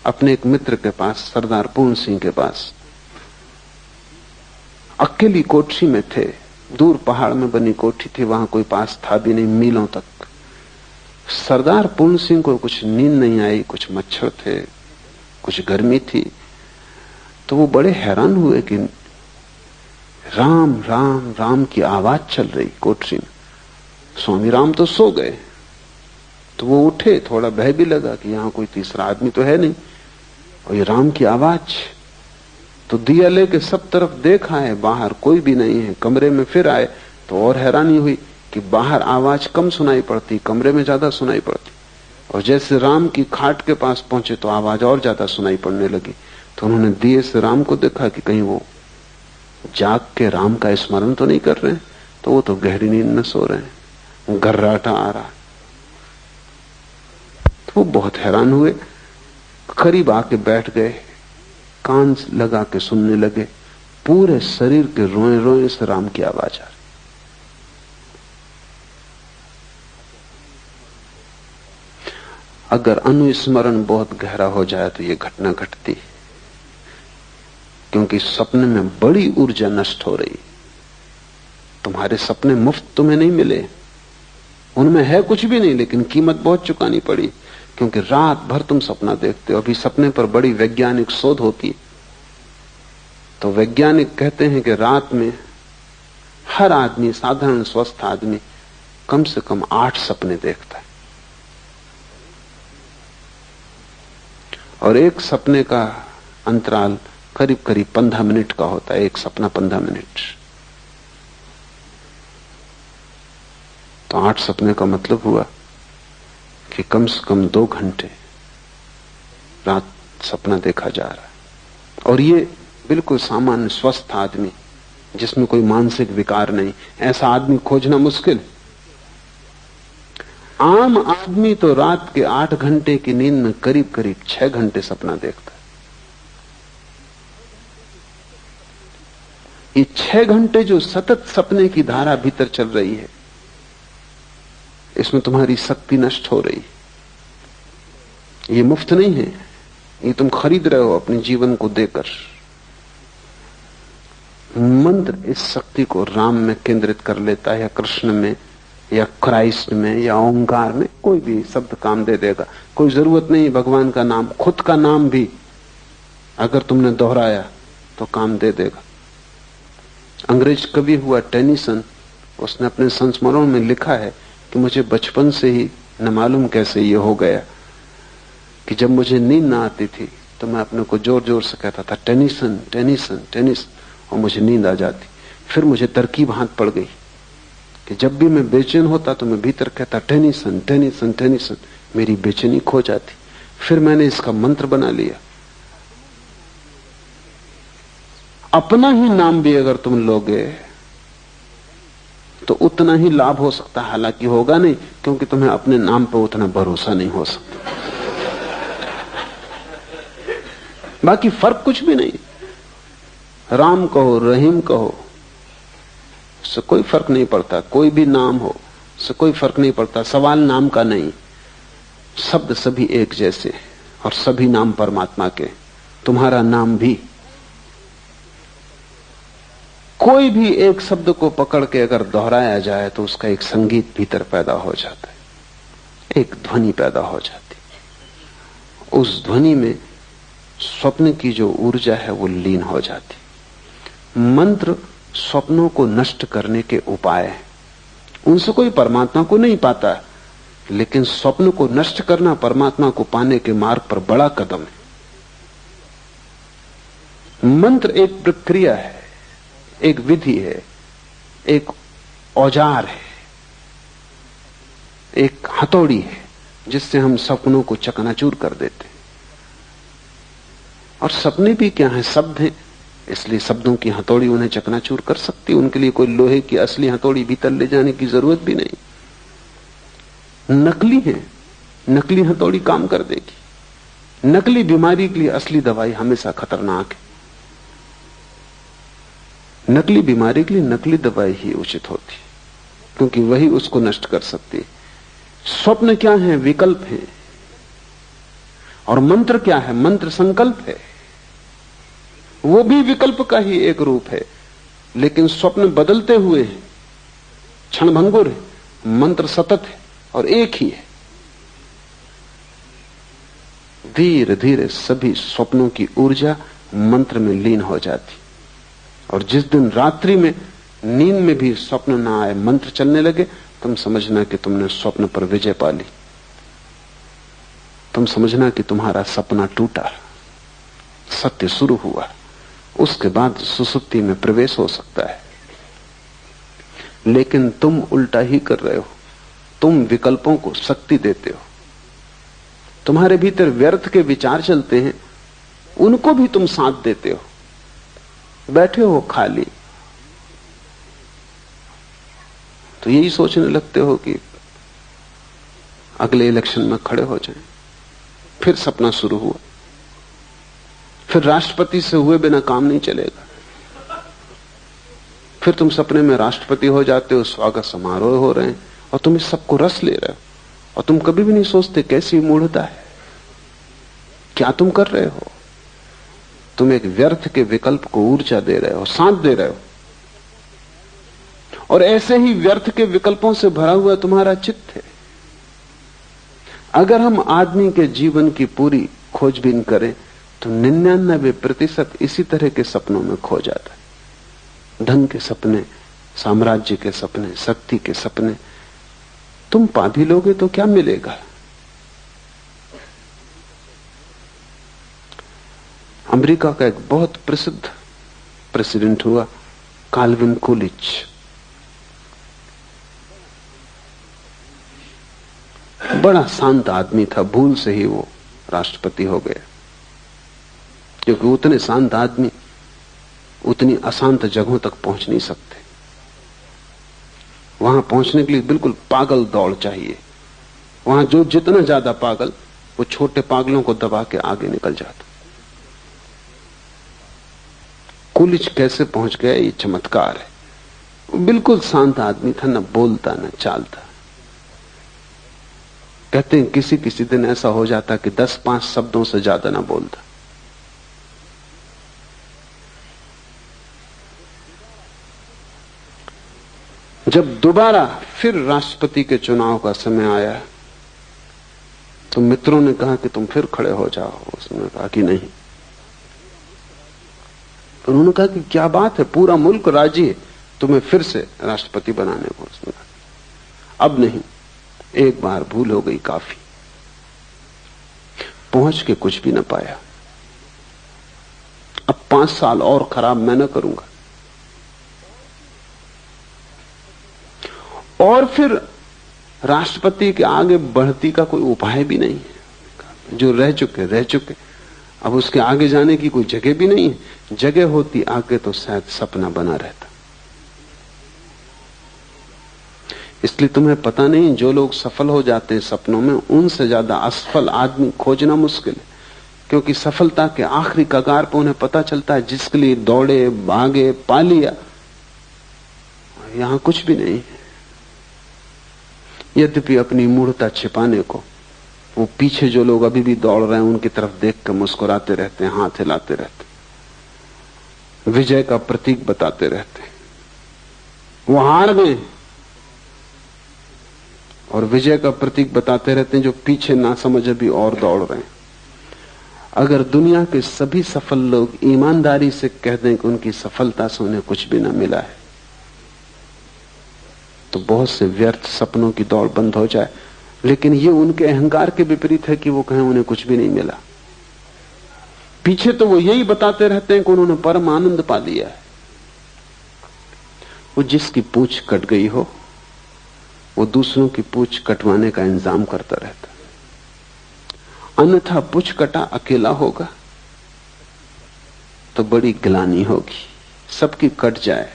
अपने एक मित्र के पास, सरदार पूर्ण सिंह के पास, अकेली कोठरी में थे। दूर पहाड़ में बनी कोठी थी, वहां कोई पास था भी नहीं, मीलों तक। सरदार पूर्ण सिंह को कुछ नींद नहीं आई, कुछ मच्छर थे, कुछ गर्मी थी। तो वो बड़े हैरान हुए कि राम राम राम की आवाज चल रही कोठरी में। स्वामी राम तो सो गए। तो वो उठे, थोड़ा भय भी लगा कि यहां कोई तीसरा आदमी तो है नहीं और ये राम की आवाज। तो दिया लेके सब तरफ देखा है, बाहर कोई भी नहीं है। कमरे में फिर आए तो और हैरानी हुई कि बाहर आवाज कम सुनाई पड़ती, कमरे में ज्यादा सुनाई पड़ती। और जैसे राम की खाट के पास पहुंचे तो आवाज और ज्यादा सुनाई पड़ने लगी। तो उन्होंने दिए से राम को देखा कि कहीं वो जाग के राम का स्मरण तो नहीं कर रहे हैं। तो वो तो गहरी नींद में सो रहे हैं, गर्राटा आ रहा। तो वो बहुत हैरान हुए, करीब आके बैठ गए, कान लगा के सुनने लगे। पूरे शरीर के रोए रोए से राम की आवाज आ रही। अगर अनुस्मरण बहुत गहरा हो जाए तो यह घटना घटती, क्योंकि सपने में बड़ी ऊर्जा नष्ट हो रही। तुम्हारे सपने मुफ्त तुम्हें नहीं मिले, उनमें है कुछ भी नहीं, लेकिन कीमत बहुत चुकानी पड़ी, क्योंकि रात भर तुम सपना देखते हो। अभी सपने पर बड़ी वैज्ञानिक शोध होती है। तो वैज्ञानिक कहते हैं कि रात में हर आदमी, साधारण स्वस्थ आदमी, कम से कम 8 सपने देखता है। और एक सपने का अंतराल करीब करीब 15 मिनट का होता है। एक सपना 15 मिनट, तो 8 सपने का मतलब हुआ कि कम से कम 2 घंटे रात सपना देखा जा रहा है। और ये बिल्कुल सामान्य स्वस्थ आदमी जिसमें कोई मानसिक विकार नहीं, ऐसा आदमी खोजना मुश्किल। आम आदमी तो रात के 8 घंटे की नींद में करीब करीब 6 घंटे सपना देखता है। ये 6 घंटे जो सतत सपने की धारा भीतर चल रही है, इसमें तुम्हारी शक्ति नष्ट हो रही है। ये मुफ्त नहीं है, ये तुम खरीद रहे हो अपने जीवन को देकर। मंत्र इस शक्ति को राम में केंद्रित कर लेता है, या कृष्ण में, या क्राइस्ट में, या ओंकार में। कोई भी शब्द काम दे देगा, कोई जरूरत नहीं भगवान का नाम, खुद का नाम भी अगर तुमने दोहराया तो काम दे देगा। अंग्रेज कवि हुआ टेनिसन, उसने अपने संस्मरण में लिखा है कि मुझे बचपन से ही न मालूम कैसे ये हो गया कि जब मुझे नींद ना आती थी तो मैं अपने को जोर जोर से कहता था टेनिसन टेनिसन टेनिसन, और मुझे नींद आ जाती। फिर मुझे तरकीब हाथ पड़ गई कि जब भी मैं बेचैन होता तो मैं भीतर कहता टेनिसन टेनिसन टेनिसन, मेरी बेचैनी खो जाती। फिर मैंने इसका मंत्र बना लिया। अपना ही नाम भी अगर तुम लोगे तो उतना ही लाभ हो सकता है, हालांकि होगा नहीं, क्योंकि तुम्हें अपने नाम पर उतना भरोसा नहीं हो सकता। बाकी फर्क कुछ भी नहीं, राम कहो रहीम कहो, उससे कोई फर्क नहीं पड़ता। कोई भी नाम हो, उससे कोई फर्क नहीं पड़ता। सवाल नाम का नहीं, शब्द सभी एक जैसे और सभी नाम परमात्मा के। तुम्हारा नाम भी, कोई भी एक शब्द को पकड़ के अगर दोहराया जाए तो उसका एक संगीत भीतर पैदा हो जाता है, एक ध्वनि पैदा हो जाती। उस ध्वनि में स्वप्न की जो ऊर्जा है वो लीन हो जाती। मंत्र स्वप्नों को नष्ट करने के उपाय हैं। उनसे कोई परमात्मा को नहीं पाता, लेकिन स्वप्न को नष्ट करना परमात्मा को पाने के मार्ग पर बड़ा कदम है। मंत्र एक प्रक्रिया है, एक विधि है, एक औजार है, एक हथौड़ी है जिससे हम सपनों को चकनाचूर कर देते हैं। और सपने भी क्या है, शब्द हैं, इसलिए शब्दों की हथौड़ी उन्हें चकनाचूर कर सकती। उनके लिए कोई लोहे की असली हथौड़ी भीतर ले जाने की जरूरत भी नहीं। नकली है, नकली हथौड़ी काम कर देगी। नकली बीमारी के लिए असली दवाई हमेशा खतरनाक है। नकली बीमारी के लिए नकली दवाई ही उचित होती, क्योंकि वही उसको नष्ट कर सकती है। स्वप्न क्या है, विकल्प है। और मंत्र क्या है, मंत्र संकल्प है। वो भी विकल्प का ही एक रूप है, लेकिन स्वप्न बदलते हुए हैं, क्षणभंगुर है। मंत्र सतत है और एक ही है। धीरे धीरे सभी स्वप्नों की ऊर्जा मंत्र में लीन हो जाती। और जिस दिन रात्रि में नींद में भी स्वप्न ना आए, मंत्र चलने लगे, तुम समझना कि तुमने स्वप्न पर विजय पा ली। तुम समझना कि तुम्हारा सपना टूटा, सत्य शुरू हुआ। उसके बाद सुसुप्ति में प्रवेश हो सकता है। लेकिन तुम उल्टा ही कर रहे हो, तुम विकल्पों को शक्ति देते हो। तुम्हारे भीतर व्यर्थ के विचार चलते हैं, उनको भी तुम साथ देते हो। बैठे हो खाली तो यही सोचने लगते हो कि अगले इलेक्शन में खड़े हो जाएं। फिर सपना शुरू हुआ, फिर राष्ट्रपति से हुए बिना काम नहीं चलेगा। फिर तुम सपने में राष्ट्रपति हो जाते हो, स्वागत समारोह हो रहे हैं और तुम इस सबको रस ले रहे हो। और तुम कभी भी नहीं सोचते कैसी मूढ़ता है, क्या तुम कर रहे हो। तुम एक व्यर्थ के विकल्प को ऊर्जा दे रहे हो, साथ दे रहे हो। और ऐसे ही व्यर्थ के विकल्पों से भरा हुआ तुम्हारा चित्त है। अगर हम आदमी के जीवन की पूरी खोजबीन करें तो 99% इसी तरह के सपनों में खो जाता है। धन के सपने, साम्राज्य के सपने, शक्ति के सपने। तुम पा भी लोगे तो क्या मिलेगा। अमेरिका का एक बहुत प्रसिद्ध प्रेसिडेंट हुआ काल्विन कूलिच। बड़ा शांत आदमी था, भूल से ही वो राष्ट्रपति हो गया, क्योंकि उतने शांत आदमी उतनी अशांत जगहों तक पहुंच नहीं सकते। वहां पहुंचने के लिए बिल्कुल पागल दौड़ चाहिए। वहां जो जितना ज्यादा पागल, वो छोटे पागलों को दबा के आगे निकल जाता। कूलिच कैसे पहुंच गया, ये चमत्कार है। वो बिल्कुल शांत आदमी था, न बोलता न चालता। कहते हैं किसी किसी दिन ऐसा हो जाता कि 10-5 शब्दों से ज्यादा ना बोलता। जब दोबारा फिर राष्ट्रपति के चुनाव का समय आया तो मित्रों ने कहा कि तुम फिर खड़े हो जाओ। उसने कहा कि नहीं। तो उन्होंने कहा कि क्या बात है, पूरा मुल्क राजी है तुम्हें फिर से राष्ट्रपति बनाने को। उसने कहा अब नहीं, एक बार भूल हो गई काफी। पहुंच के कुछ भी न पाया। अब 5 साल और खराब मैं न करूंगा। और फिर राष्ट्रपति के आगे बढ़ती का कोई उपाय भी नहीं है। जो रह चुके, अब उसके आगे जाने की कोई जगह भी नहीं है। जगह होती आगे तो शायद सपना बना रहता। इसलिए तुम्हें पता नहीं, जो लोग सफल हो जाते हैं सपनों में, उनसे ज्यादा असफल आदमी खोजना मुश्किल है। क्योंकि सफलता के आखिरी कगार पर उन्हें पता चलता है जिसके लिए दौड़े, भागे, पा लिया, यहां कुछ भी नहीं है। यद्यपि अपनी मूढ़ता छिपाने को वो पीछे जो लोग अभी भी दौड़ रहे हैं उनकी तरफ देख कर मुस्कुराते रहते हैं, हाथ हिलाते रहते हैं, विजय का प्रतीक बताते रहते हैं। वो हार गए और विजय का प्रतीक बताते रहते हैं जो पीछे ना समझ अभी और दौड़ रहे हैं। अगर दुनिया के सभी सफल लोग ईमानदारी से कह दें कि उनकी सफलता से उन्हें कुछ भी ना मिला है, तो बहुत से व्यर्थ सपनों की दौड़ बंद हो जाए। लेकिन ये उनके अहंकार के विपरीत है कि वो कहें उन्हें कुछ भी नहीं मिला। पीछे तो वो यही बताते रहते हैं कि उन्होंने परम आनंद पा लिया है। वो जिसकी पूंछ कट गई हो, वो दूसरों की पूंछ कटवाने का इंतजाम करता रहता। अन्यथा पूंछ कटा अकेला होगा तो बड़ी गिलानी होगी। सबकी कट जाए।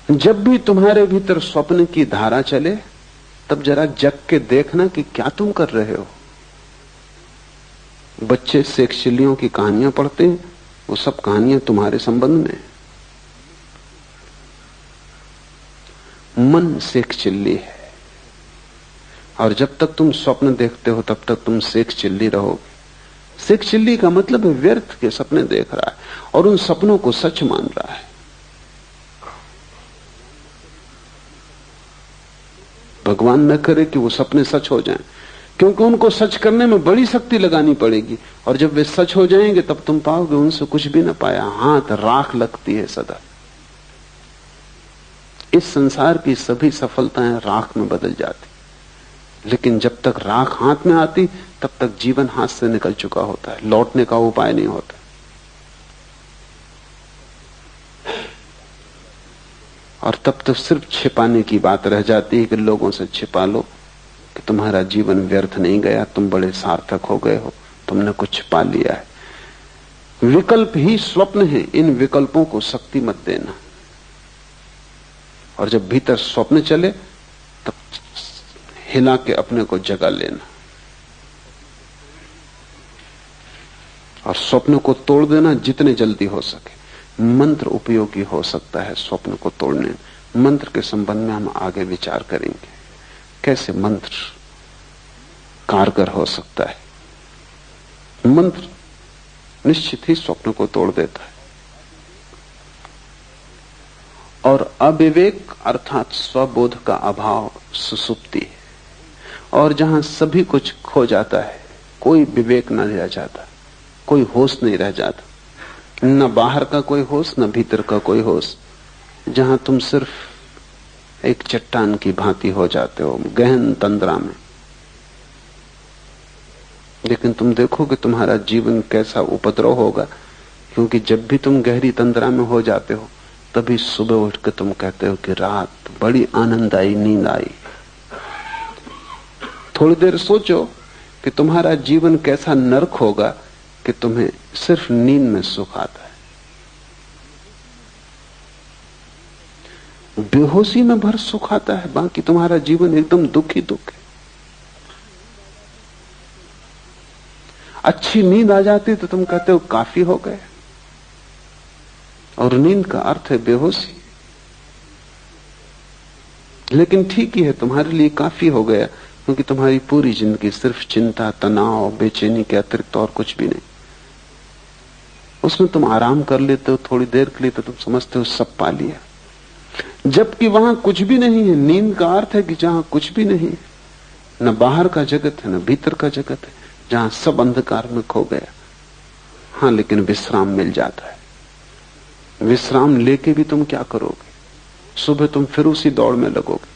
जब भी तुम्हारे भीतर स्वप्न की धारा चले, तब जरा जग के देखना कि क्या तुम कर रहे हो। बच्चे शेक्सपियरियों की कहानियां पढ़ते हैं, वो सब कहानियां तुम्हारे संबंध में। मन शेक्सपियर है, और जब तक तुम स्वप्न देखते हो तब तक तुम शेक्सपियर रहोगे। शेक्सपियर का मतलब है व्यर्थ के सपने देख रहा है और उन सपनों को सच मान रहा है। भगवान न करे कि वो सपने सच हो जाएं, क्योंकि उनको सच करने में बड़ी शक्ति लगानी पड़ेगी, और जब वे सच हो जाएंगे तब तुम पाओगे उनसे कुछ भी न पाया। हाथ राख लगती है सदा। इस संसार की सभी सफलताएं राख में बदल जाती, लेकिन जब तक राख हाथ में आती तब तक जीवन हाथ से निकल चुका होता है, लौटने का उपाय नहीं होता। और तब तो सिर्फ छिपाने की बात रह जाती है कि लोगों से छिपा लो कि तुम्हारा जीवन व्यर्थ नहीं गया, तुम बड़े सार्थक हो गए हो, तुमने कुछ पा लिया है। विकल्प ही स्वप्न है, इन विकल्पों को शक्ति मत देना। और जब भीतर स्वप्न चले तब हिला के अपने को जगा लेना और स्वप्न को तोड़ देना जितने जल्दी हो सके। मंत्र उपयोगी हो सकता है स्वप्न को तोड़ने में। मंत्र के संबंध में हम आगे विचार करेंगे, कैसे मंत्र कारगर हो सकता है। मंत्र निश्चित ही स्वप्न को तोड़ देता है। और अविवेक अर्थात स्वबोध का अभाव सुसुप्ति है, और जहां सभी कुछ खो जाता है, कोई विवेक न रह जाता, कोई होश नहीं रह जाता, न बाहर का कोई होश न भीतर का कोई होश। जहां तुम सिर्फ एक चट्टान की भांति हो जाते हो गहन तंद्रा में, लेकिन तुम देखो कि तुम्हारा जीवन कैसा उपद्रव होगा, क्योंकि जब भी तुम गहरी तंद्रा में हो जाते हो तभी सुबह उठ के तुम कहते हो कि रात बड़ी आनंददायी नींद आई। थोड़ी देर सोचो कि तुम्हारा जीवन कैसा नरक होगा कि तुम्हें सिर्फ नींद में सुख आता है। बेहोशी में भर सुख आता है, बाकी तुम्हारा जीवन एकदम दुख ही दुख है। अच्छी नींद आ जाती तो तुम कहते हो काफी हो गए, और नींद का अर्थ है बेहोशी। लेकिन ठीक ही है, तुम्हारे लिए काफी हो गया, क्योंकि तुम्हारी पूरी जिंदगी सिर्फ चिंता, तनाव, बेचैनी के अतिरिक्त और कुछ भी नहीं। उसमें तुम आराम कर लेते हो थोड़ी देर के लिए तो तुम समझते हो सब पा लिया, जबकि वहां कुछ भी नहीं है। नींद का अर्थ है कि जहां कुछ भी नहीं, न बाहर का जगत है न भीतर का जगत है, जहां सब अंधकार में खो गया। हाँ, लेकिन विश्राम मिल जाता है। विश्राम लेके भी तुम क्या करोगे? सुबह तुम फिर उसी दौड़ में लगोगे।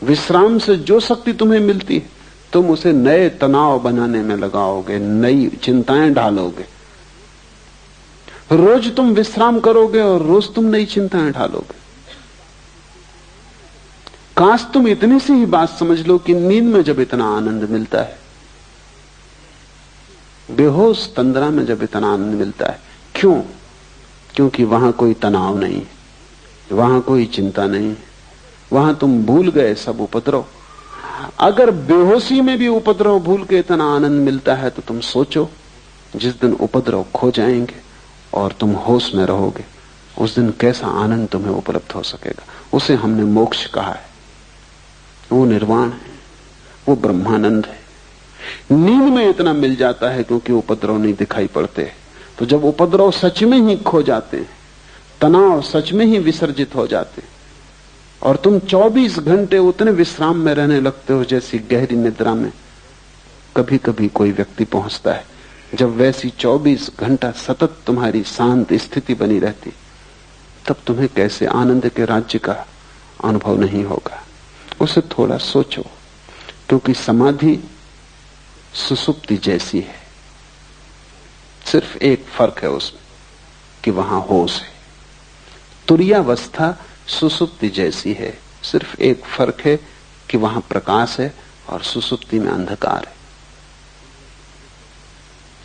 विश्राम से जो शक्ति तुम्हें मिलती है तुम उसे नए तनाव बनाने में लगाओगे, नई चिंताएं ढालोगे। रोज तुम विश्राम करोगे और रोज तुम नई चिंताएं ढालोगे। काश तुम इतनी सी ही बात समझ लो कि नींद में जब इतना आनंद मिलता है, बेहोश तंद्रा में जब इतना आनंद मिलता है, क्यों? क्योंकि वहां कोई तनाव नहीं है, वहां कोई चिंता नहीं है, वहां तुम भूल गए सब उपद्रव। अगर बेहोशी में भी उपद्रव भूल के इतना आनंद मिलता है तो तुम सोचो, जिस दिन उपद्रव खो जाएंगे और तुम होश में रहोगे, उस दिन कैसा आनंद तुम्हें उपलब्ध हो सकेगा। उसे हमने मोक्ष कहा है, वो निर्वाण है, वो ब्रह्मानंद है। नींद में इतना मिल जाता है क्योंकि उपद्रव नहीं दिखाई पड़ते। तो जब उपद्रव सच में ही खो जाते हैं, तनाव सच में ही विसर्जित हो जाते, और तुम 24 घंटे उतने विश्राम में रहने लगते हो जैसी गहरी निद्रा में कभी कभी कोई व्यक्ति पहुंचता है, जब वैसी 24 घंटा सतत तुम्हारी शांत स्थिति बनी रहती, तब तुम्हें कैसे आनंद के राज्य का अनुभव नहीं होगा। उसे थोड़ा सोचो, क्योंकि समाधि सुसुप्ति जैसी है, सिर्फ एक फर्क है उसमें कि वहां होश है। तुरीयावस्था सुसुप्ति जैसी है, सिर्फ एक फर्क है कि वहां प्रकाश है और सुसुप्ति में अंधकार है।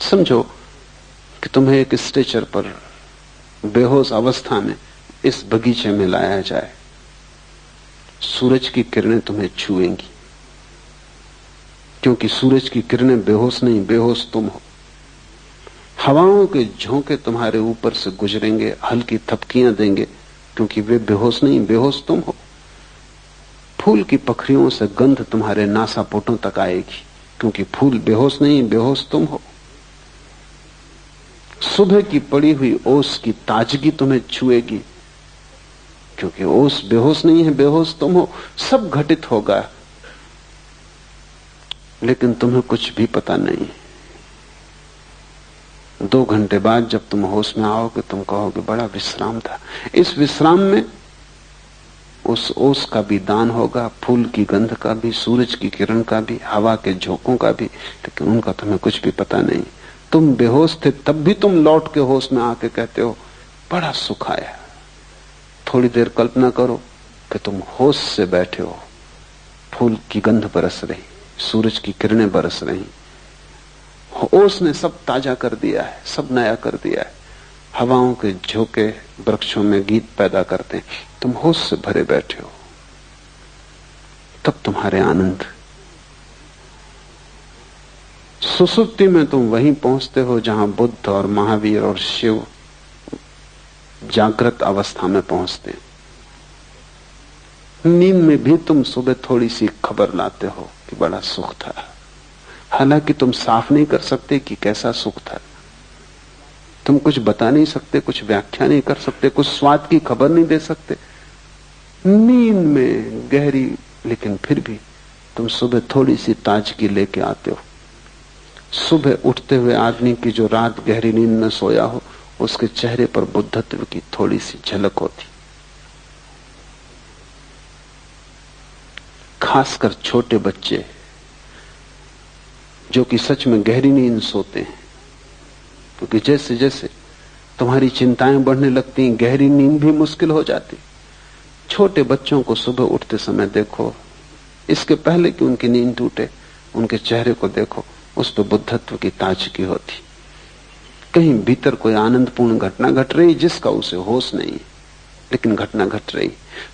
समझो कि तुम्हें एक स्ट्रेचर पर बेहोश अवस्था में इस बगीचे में लाया जाए, सूरज की किरणें तुम्हें छुएंगी, क्योंकि सूरज की किरणें बेहोश नहीं, बेहोश तुम हो। हवाओं के झोंके तुम्हारे ऊपर से गुजरेंगे, हल्की थपकियां देंगे, क्योंकि वे बेहोश नहीं, बेहोश तुम हो। फूल की पखरियों से गंध तुम्हारे नासापुटों तक आएगी, क्योंकि फूल बेहोश नहीं, बेहोश तुम हो। सुबह की पड़ी हुई ओस की ताजगी तुम्हें छुएगी, क्योंकि ओस बेहोश नहीं है, बेहोश तुम हो। सब घटित होगा, लेकिन तुम्हें कुछ भी पता नहीं। 2 घंटे बाद जब तुम होश में आओगे, तुम कहोगे बड़ा विश्राम था। इस विश्राम में उस ओस का भी दान होगा, फूल की गंध का भी, सूरज की किरण का भी, हवा के झोंकों का भी, लेकिन उनका तुम्हें कुछ भी पता नहीं। तुम बेहोश थे, तब भी तुम लौट के होश में आके कहते हो बड़ा सुख आया। थोड़ी देर कल्पना करो कि तुम होश से बैठे हो, फूल की गंध बरस रही, सूरज की किरणें बरस रही, ओस ने सब ताजा कर दिया है, सब नया कर दिया है। हवाओं के झोंके वृक्षों में गीत पैदा करते हैं, तुम होश से भरे बैठे हो। तब तुम्हारे आनंद। सुसुप्ति में तुम वहीं पहुंचते हो जहां बुद्ध और महावीर और शिव जागृत अवस्था में पहुंचते हैं। नींद में भी तुम सुबह थोड़ी सी खबर लाते हो कि बड़ा सुख था, हालांकि तुम साफ नहीं कर सकते कि कैसा सुख था। तुम कुछ बता नहीं सकते, कुछ व्याख्या नहीं कर सकते, कुछ स्वाद की खबर नहीं दे सकते। नींद में गहरी, लेकिन फिर भी तुम सुबह थोड़ी सी ताजगी लेके आते हो। सुबह उठते हुए आदमी की जो रात गहरी नींद में सोया हो, उसके चेहरे पर बुद्धत्व की थोड़ी सी झलक होती। खासकर छोटे बच्चे जो कि सच में गहरी नींद सोते हैं। क्योंकि जैसे जैसे तुम्हारी चिंताएं बढ़ने लगती हैं, गहरी नींद भी मुश्किल हो जाती। छोटे बच्चों को सुबह उठते समय देखो, इसके पहले कि उनकी नींद टूटे उनके चेहरे को देखो, उस पर बुद्धत्व की ताजगी होती। कहीं भीतर कोई आनंदपूर्ण घटना घट रही जिसका उसे होश नहीं, लेकिन घटना घट रही।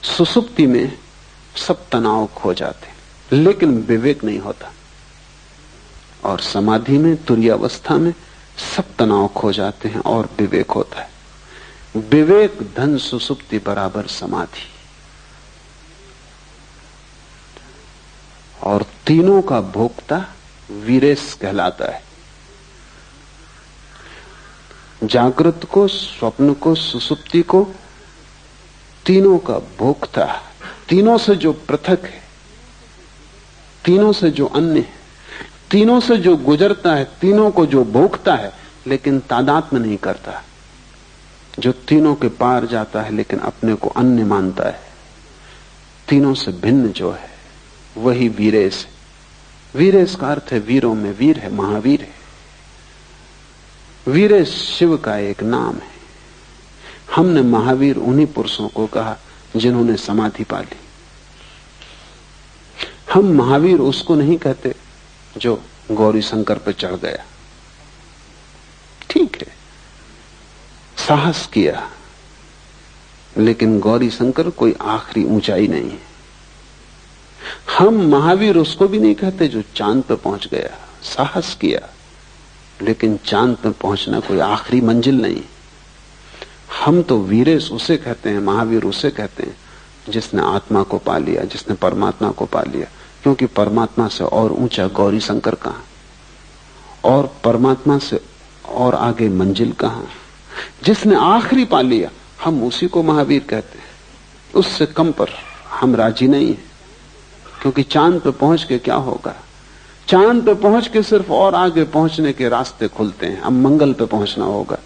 सुसुप्ति में सब तनाव खो जाते लेकिन विवेक नहीं होता, और समाधि में तुरीयावस्था में सब तनाव खो जाते हैं और विवेक होता है। विवेक धन सुसुप्ति बराबर समाधि, और तीनों का भोक्ता वीरेश कहलाता है। जागृत को, स्वप्न को, सुसुप्ति को, तीनों का भोक्ता, तीनों से जो पृथक है, तीनों से जो अन्य है, तीनों से जो गुजरता है, तीनों को जो भोगता है लेकिन तादात्म्य नहीं करता, जो तीनों के पार जाता है लेकिन अपने को अन्य मानता है, तीनों से भिन्न जो है वही वीरेश है। वीरेश का अर्थ है वीरों में वीर है, महावीर है। वीरेश शिव का एक नाम है। हमने महावीर उन्हीं पुरुषों को कहा जिन्होंने समाधि पा ली। हम महावीर उसको नहीं कहते जो गौरी शंकर पर चढ़ गया। ठीक है, साहस किया, लेकिन गौरी शंकर कोई आखिरी ऊंचाई नहीं है। हम महावीर उसको भी नहीं कहते जो चांद पर पहुंच गया। साहस किया, लेकिन चांद पर पहुंचना कोई आखिरी मंजिल नहीं। हम तो वीरेश उसे कहते हैं, महावीर उसे कहते हैं जिसने आत्मा को पा लिया, जिसने परमात्मा को पा लिया। क्योंकि परमात्मा से और ऊंचा गौरी शंकर कहां, और परमात्मा से और आगे मंजिल कहां। जिसने आखिरी पा लिया हम उसी को महावीर कहते हैं। उससे कम पर हम राजी नहीं है, क्योंकि चांद पे पहुंच के क्या होगा। चांद पे पहुंच के सिर्फ और आगे पहुंचने के रास्ते खुलते हैं। अब मंगल पे पहुंचना होगा।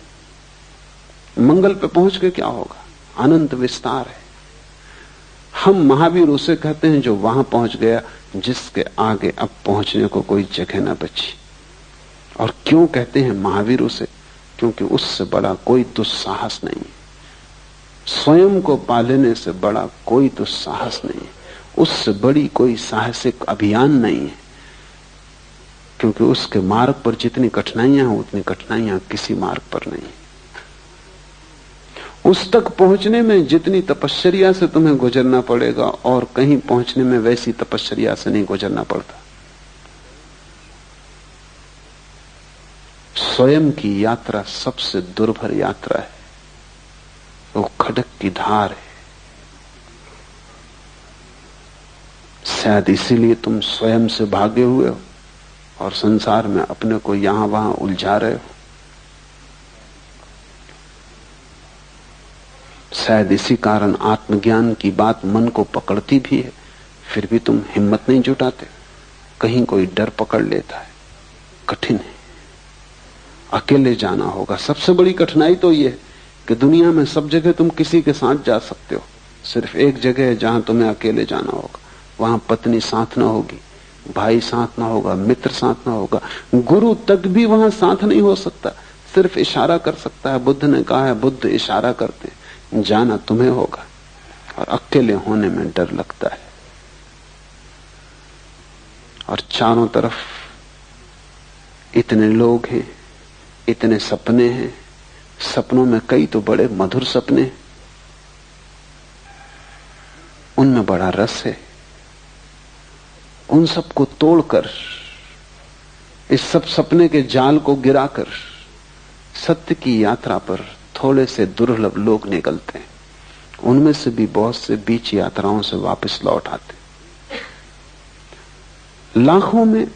मंगल पे पहुंच के क्या होगा, अनंत विस्तार है। हम महावीर उसे कहते हैं जो वहां पहुंच गया जिसके आगे अब पहुंचने को कोई जगह ना बची। और क्यों कहते हैं महावीर उसे, क्योंकि उससे बड़ा कोई दुस्साहस नहीं है। स्वयं को पा लेने से बड़ा कोई दुस्साहस नहीं है। उससे बड़ी कोई साहसिक अभियान नहीं है, क्योंकि उसके मार्ग पर जितनी कठिनाइयां हैं उतनी कठिनाइयां किसी मार्ग पर नहीं। उस तक पहुंचने में जितनी तपश्चर्या से तुम्हें गुजरना पड़ेगा और कहीं पहुंचने में वैसी तपश्चर्या से नहीं गुजरना पड़ता। स्वयं की यात्रा सबसे दुर्भर यात्रा है। वो खडक की धार है। शायद इसीलिए तुम स्वयं से भागे हुए हो और संसार में अपने को यहां वहां उलझा रहे हो। शायद इसी कारण आत्मज्ञान की बात मन को पकड़ती भी है, फिर भी तुम हिम्मत नहीं जुटाते। कहीं कोई डर पकड़ लेता है। कठिन है, अकेले जाना होगा। सबसे बड़ी कठिनाई तो यह है कि दुनिया में सब जगह तुम किसी के साथ जा सकते हो, सिर्फ एक जगह है जहां तुम्हें अकेले जाना होगा। वहां पत्नी साथ ना होगी, भाई साथ ना होगा, मित्र साथ ना होगा, गुरु तक भी वहां साथ नहीं हो सकता, सिर्फ इशारा कर सकता है। बुद्ध ने कहा है, बुद्ध इशारा करते, जाना तुम्हें होगा। और अकेले होने में डर लगता है। और चारों तरफ इतने लोग हैं, इतने सपने हैं। सपनों में कई तो बड़े मधुर सपने, उनमें बड़ा रस है। उन सबको तोड़कर, इस सब सपने के जाल को गिराकर सत्य की यात्रा पर थोड़े से दुर्लभ लोग निकलते हैं। उनमें से भी बहुत से बीच यात्राओं से वापस लौट आते। लाखों में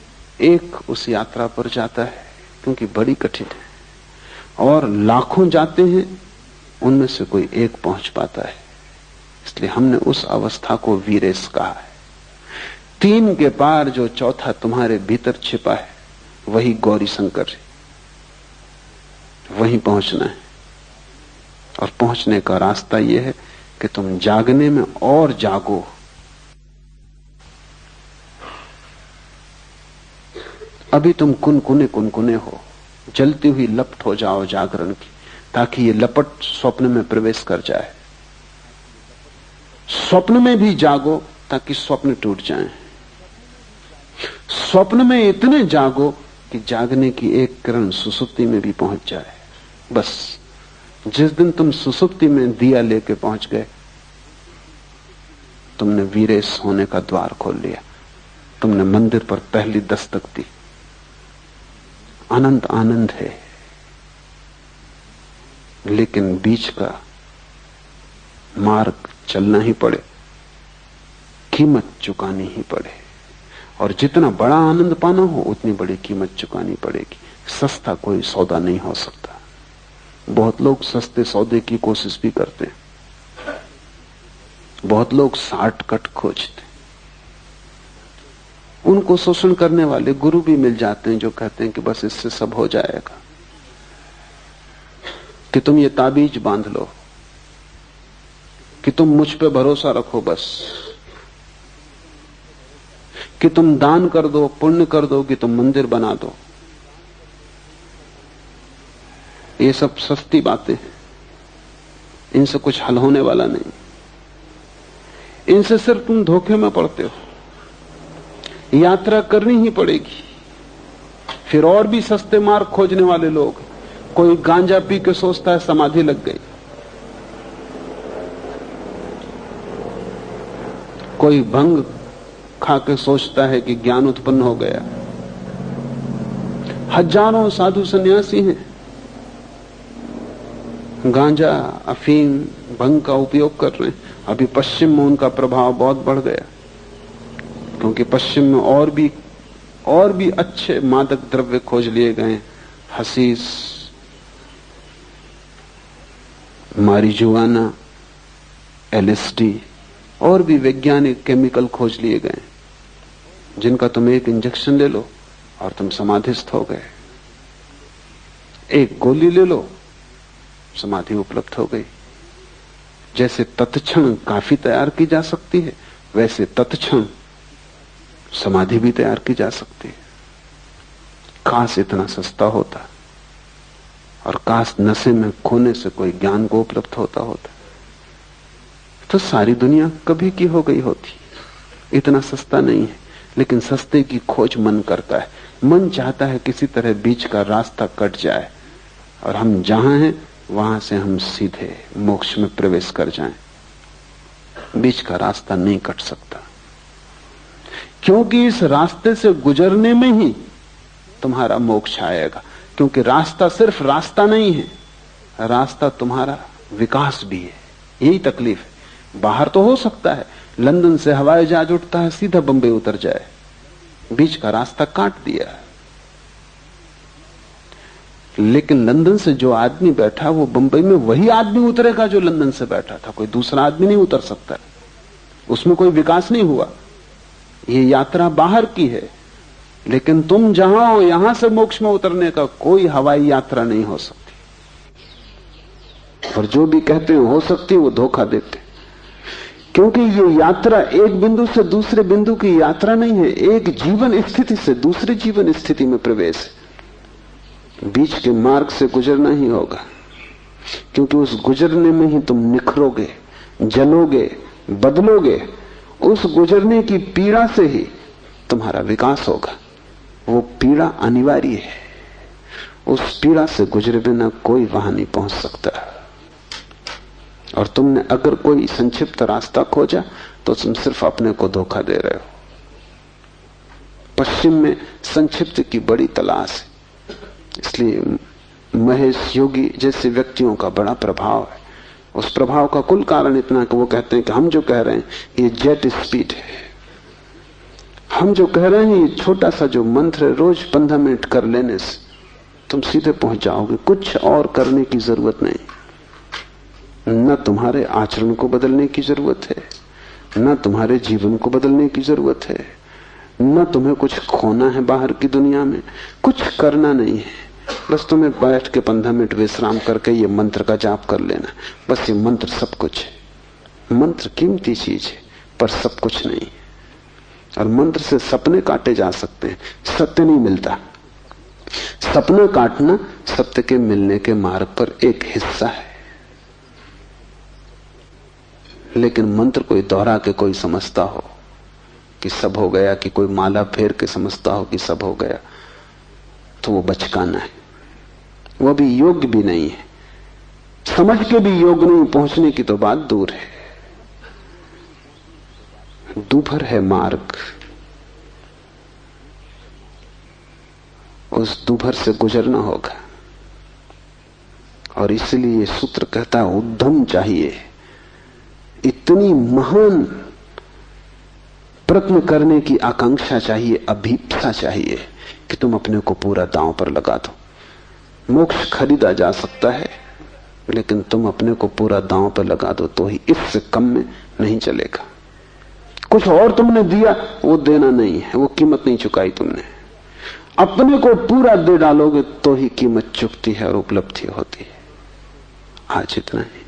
एक उस यात्रा पर जाता है, क्योंकि बड़ी कठिन है। और लाखों जाते हैं, उनमें से कोई एक पहुंच पाता है। इसलिए हमने उस अवस्था को वीरेश कहा है। तीन के पार जो चौथा तुम्हारे भीतर छिपा है वही गौरी शंकर है। वहीं पहुंचना है। और पहुंचने का रास्ता यह है कि तुम जागने में और जागो। अभी तुम कुनकुने हो, जलती हुई लपट हो जाओ जागरण की, ताकि ये लपट स्वप्न में प्रवेश कर जाए। स्वप्न में भी जागो ताकि स्वप्न टूट जाएं। स्वप्न में इतने जागो कि जागने की एक किरण सुसुप्ति में भी पहुंच जाए। बस जिस दिन तुम सुसुप्ति में दिया लेके पहुंच गए, तुमने वीरेश होने का द्वार खोल लिया, तुमने मंदिर पर पहली दस्तक दी। अनंत आनंद है, लेकिन बीच का मार्ग चलना ही पड़े, कीमत चुकानी ही पड़े। और जितना बड़ा आनंद पाना हो उतनी बड़ी कीमत चुकानी पड़ेगी। सस्ता कोई सौदा नहीं हो सकता। बहुत लोग सस्ते सौदे की कोशिश भी करते हैं, बहुत लोग शॉर्टकट खोजते हैं। उनको शोषण करने वाले गुरु भी मिल जाते हैं जो कहते हैं कि बस इससे सब हो जाएगा, कि तुम ये ताबीज बांध लो, कि तुम मुझ पे भरोसा रखो, बस कि तुम दान कर दो, पुण्य कर दो, कि तुम मंदिर बना दो। ये सब सस्ती बातें हैं, इनसे कुछ हल होने वाला नहीं। इनसे सिर्फ तुम धोखे में पड़ते हो। यात्रा करनी ही पड़ेगी। फिर और भी सस्ते मार्ग खोजने वाले लोग, कोई गांजा पी के सोचता है समाधि लग गई, कोई भंग खा के सोचता है कि ज्ञान उत्पन्न हो गया। हजारों साधु सन्यासी हैं, गांजा, अफीम, भंग का उपयोग कर रहे हैं। अभी पश्चिम में उनका प्रभाव बहुत बढ़ गया, क्योंकि पश्चिम में और भी अच्छे मादक द्रव्य खोज लिए गए। हसीस, मारिजुआना, एलएसडी और भी वैज्ञानिक केमिकल खोज लिए गए, जिनका तुम एक इंजेक्शन ले लो और तुम समाधिस्थ हो गए। एक गोली ले लो, समाधि उपलब्ध हो गई। जैसे तत्क्षण काफी तैयार की जा सकती है, वैसे तत्क्षण समाधि भी तैयार की जा सकती है। काश इतना सस्ता होता, और काश नशे में खोने से कोई ज्ञान को उपलब्ध होता, तो सारी दुनिया कभी की हो गई होती। इतना सस्ता नहीं है, लेकिन सस्ते की खोज मन करता है। मन चाहता है किसी तरह बीच का रास्ता कट जाए और हम जहां हैं वहां से हम सीधे मोक्ष में प्रवेश कर जाएं। बीच का रास्ता नहीं कट सकता, क्योंकि इस रास्ते से गुजरने में ही तुम्हारा मोक्ष आएगा। क्योंकि रास्ता सिर्फ रास्ता नहीं है, रास्ता तुम्हारा विकास भी है। यही तकलीफ है। बाहर तो हो सकता है लंदन से हवाई जहाज उठता है, सीधा बंबई उतर जाए, बीच का रास्ता काट दिया। लेकिन लंदन से जो आदमी बैठा वो बंबई में वही आदमी उतरेगा जो लंदन से बैठा था, कोई दूसरा आदमी नहीं उतर सकता। उसमें कोई विकास नहीं हुआ। ये यात्रा बाहर की है, लेकिन तुम जहां हो यहां से मोक्ष में उतरने का कोई हवाई यात्रा नहीं हो सकती। और जो भी कहते हैं हो सकती है, वो धोखा देते हैं। क्योंकि ये यात्रा एक बिंदु से दूसरे बिंदु की यात्रा नहीं है, एक जीवन स्थिति से दूसरे जीवन स्थिति में प्रवेश है। बीच के मार्ग से गुजरना ही होगा, क्योंकि उस गुजरने में ही तुम निखरोगे, जलोगे, बदलोगे। उस गुजरने की पीड़ा से ही तुम्हारा विकास होगा। वो पीड़ा अनिवार्य है। उस पीड़ा से गुजरे बिना कोई वहां नहीं पहुंच सकता। और तुमने अगर कोई संक्षिप्त रास्ता खोजा तो तुम सिर्फ अपने को धोखा दे रहे हो। पश्चिम में संक्षिप्त की बड़ी तलाश है, इसलिए महेश योगी जैसे व्यक्तियों का बड़ा प्रभाव है। उस प्रभाव का कुल कारण इतना कि वो कहते हैं कि हम जो कह रहे हैं ये जेट स्पीड है। हम जो कह रहे हैं ये छोटा सा जो मंत्र है, रोज 15 मिनट कर लेने से तुम सीधे पहुंच जाओगे। कुछ और करने की जरूरत नहीं। न तुम्हारे आचरण को बदलने की जरूरत है, न तुम्हारे जीवन को बदलने की जरूरत है, न तुम्हें कुछ खोना है बाहर की दुनिया में। कुछ करना नहीं है, बस तुम्हें बैठ के 15 मिनट विश्राम करके ये मंत्र का जाप कर लेना। बस ये मंत्र सब कुछ है। मंत्र कीमती चीज है, पर सब कुछ नहीं। और मंत्र से सपने काटे जा सकते हैं, सत्य नहीं मिलता। सपना काटना सत्य के मिलने के मार्ग पर एक हिस्सा है, लेकिन मंत्र कोई दोहरा के कोई समझता हो कि सब हो गया, कि कोई माला फेर के समझता हो कि सब हो गया, तो वो बचकाना है, वो भी योग्य भी नहीं है। समझ के भी योग्य नहीं, पहुंचने की तो बात दूर है। दूभर है मार्ग, उस दूभर से गुजरना होगा। और इसलिए ये सूत्र कहता है उद्यम चाहिए, इतनी महान प्रयत्न करने की आकांक्षा चाहिए, अभीप्सा चाहिए कि तुम अपने को पूरा दांव पर लगा दो। मोक्ष खरीदा जा सकता है, लेकिन तुम अपने को पूरा दांव पर लगा दो तो ही, इससे कम में नहीं चलेगा। कुछ और तुमने दिया वो देना नहीं है, वो कीमत नहीं चुकाई तुमने। अपने को पूरा दे डालोगे तो ही कीमत चुकती है और उपलब्धि होती है। आज इतना ही।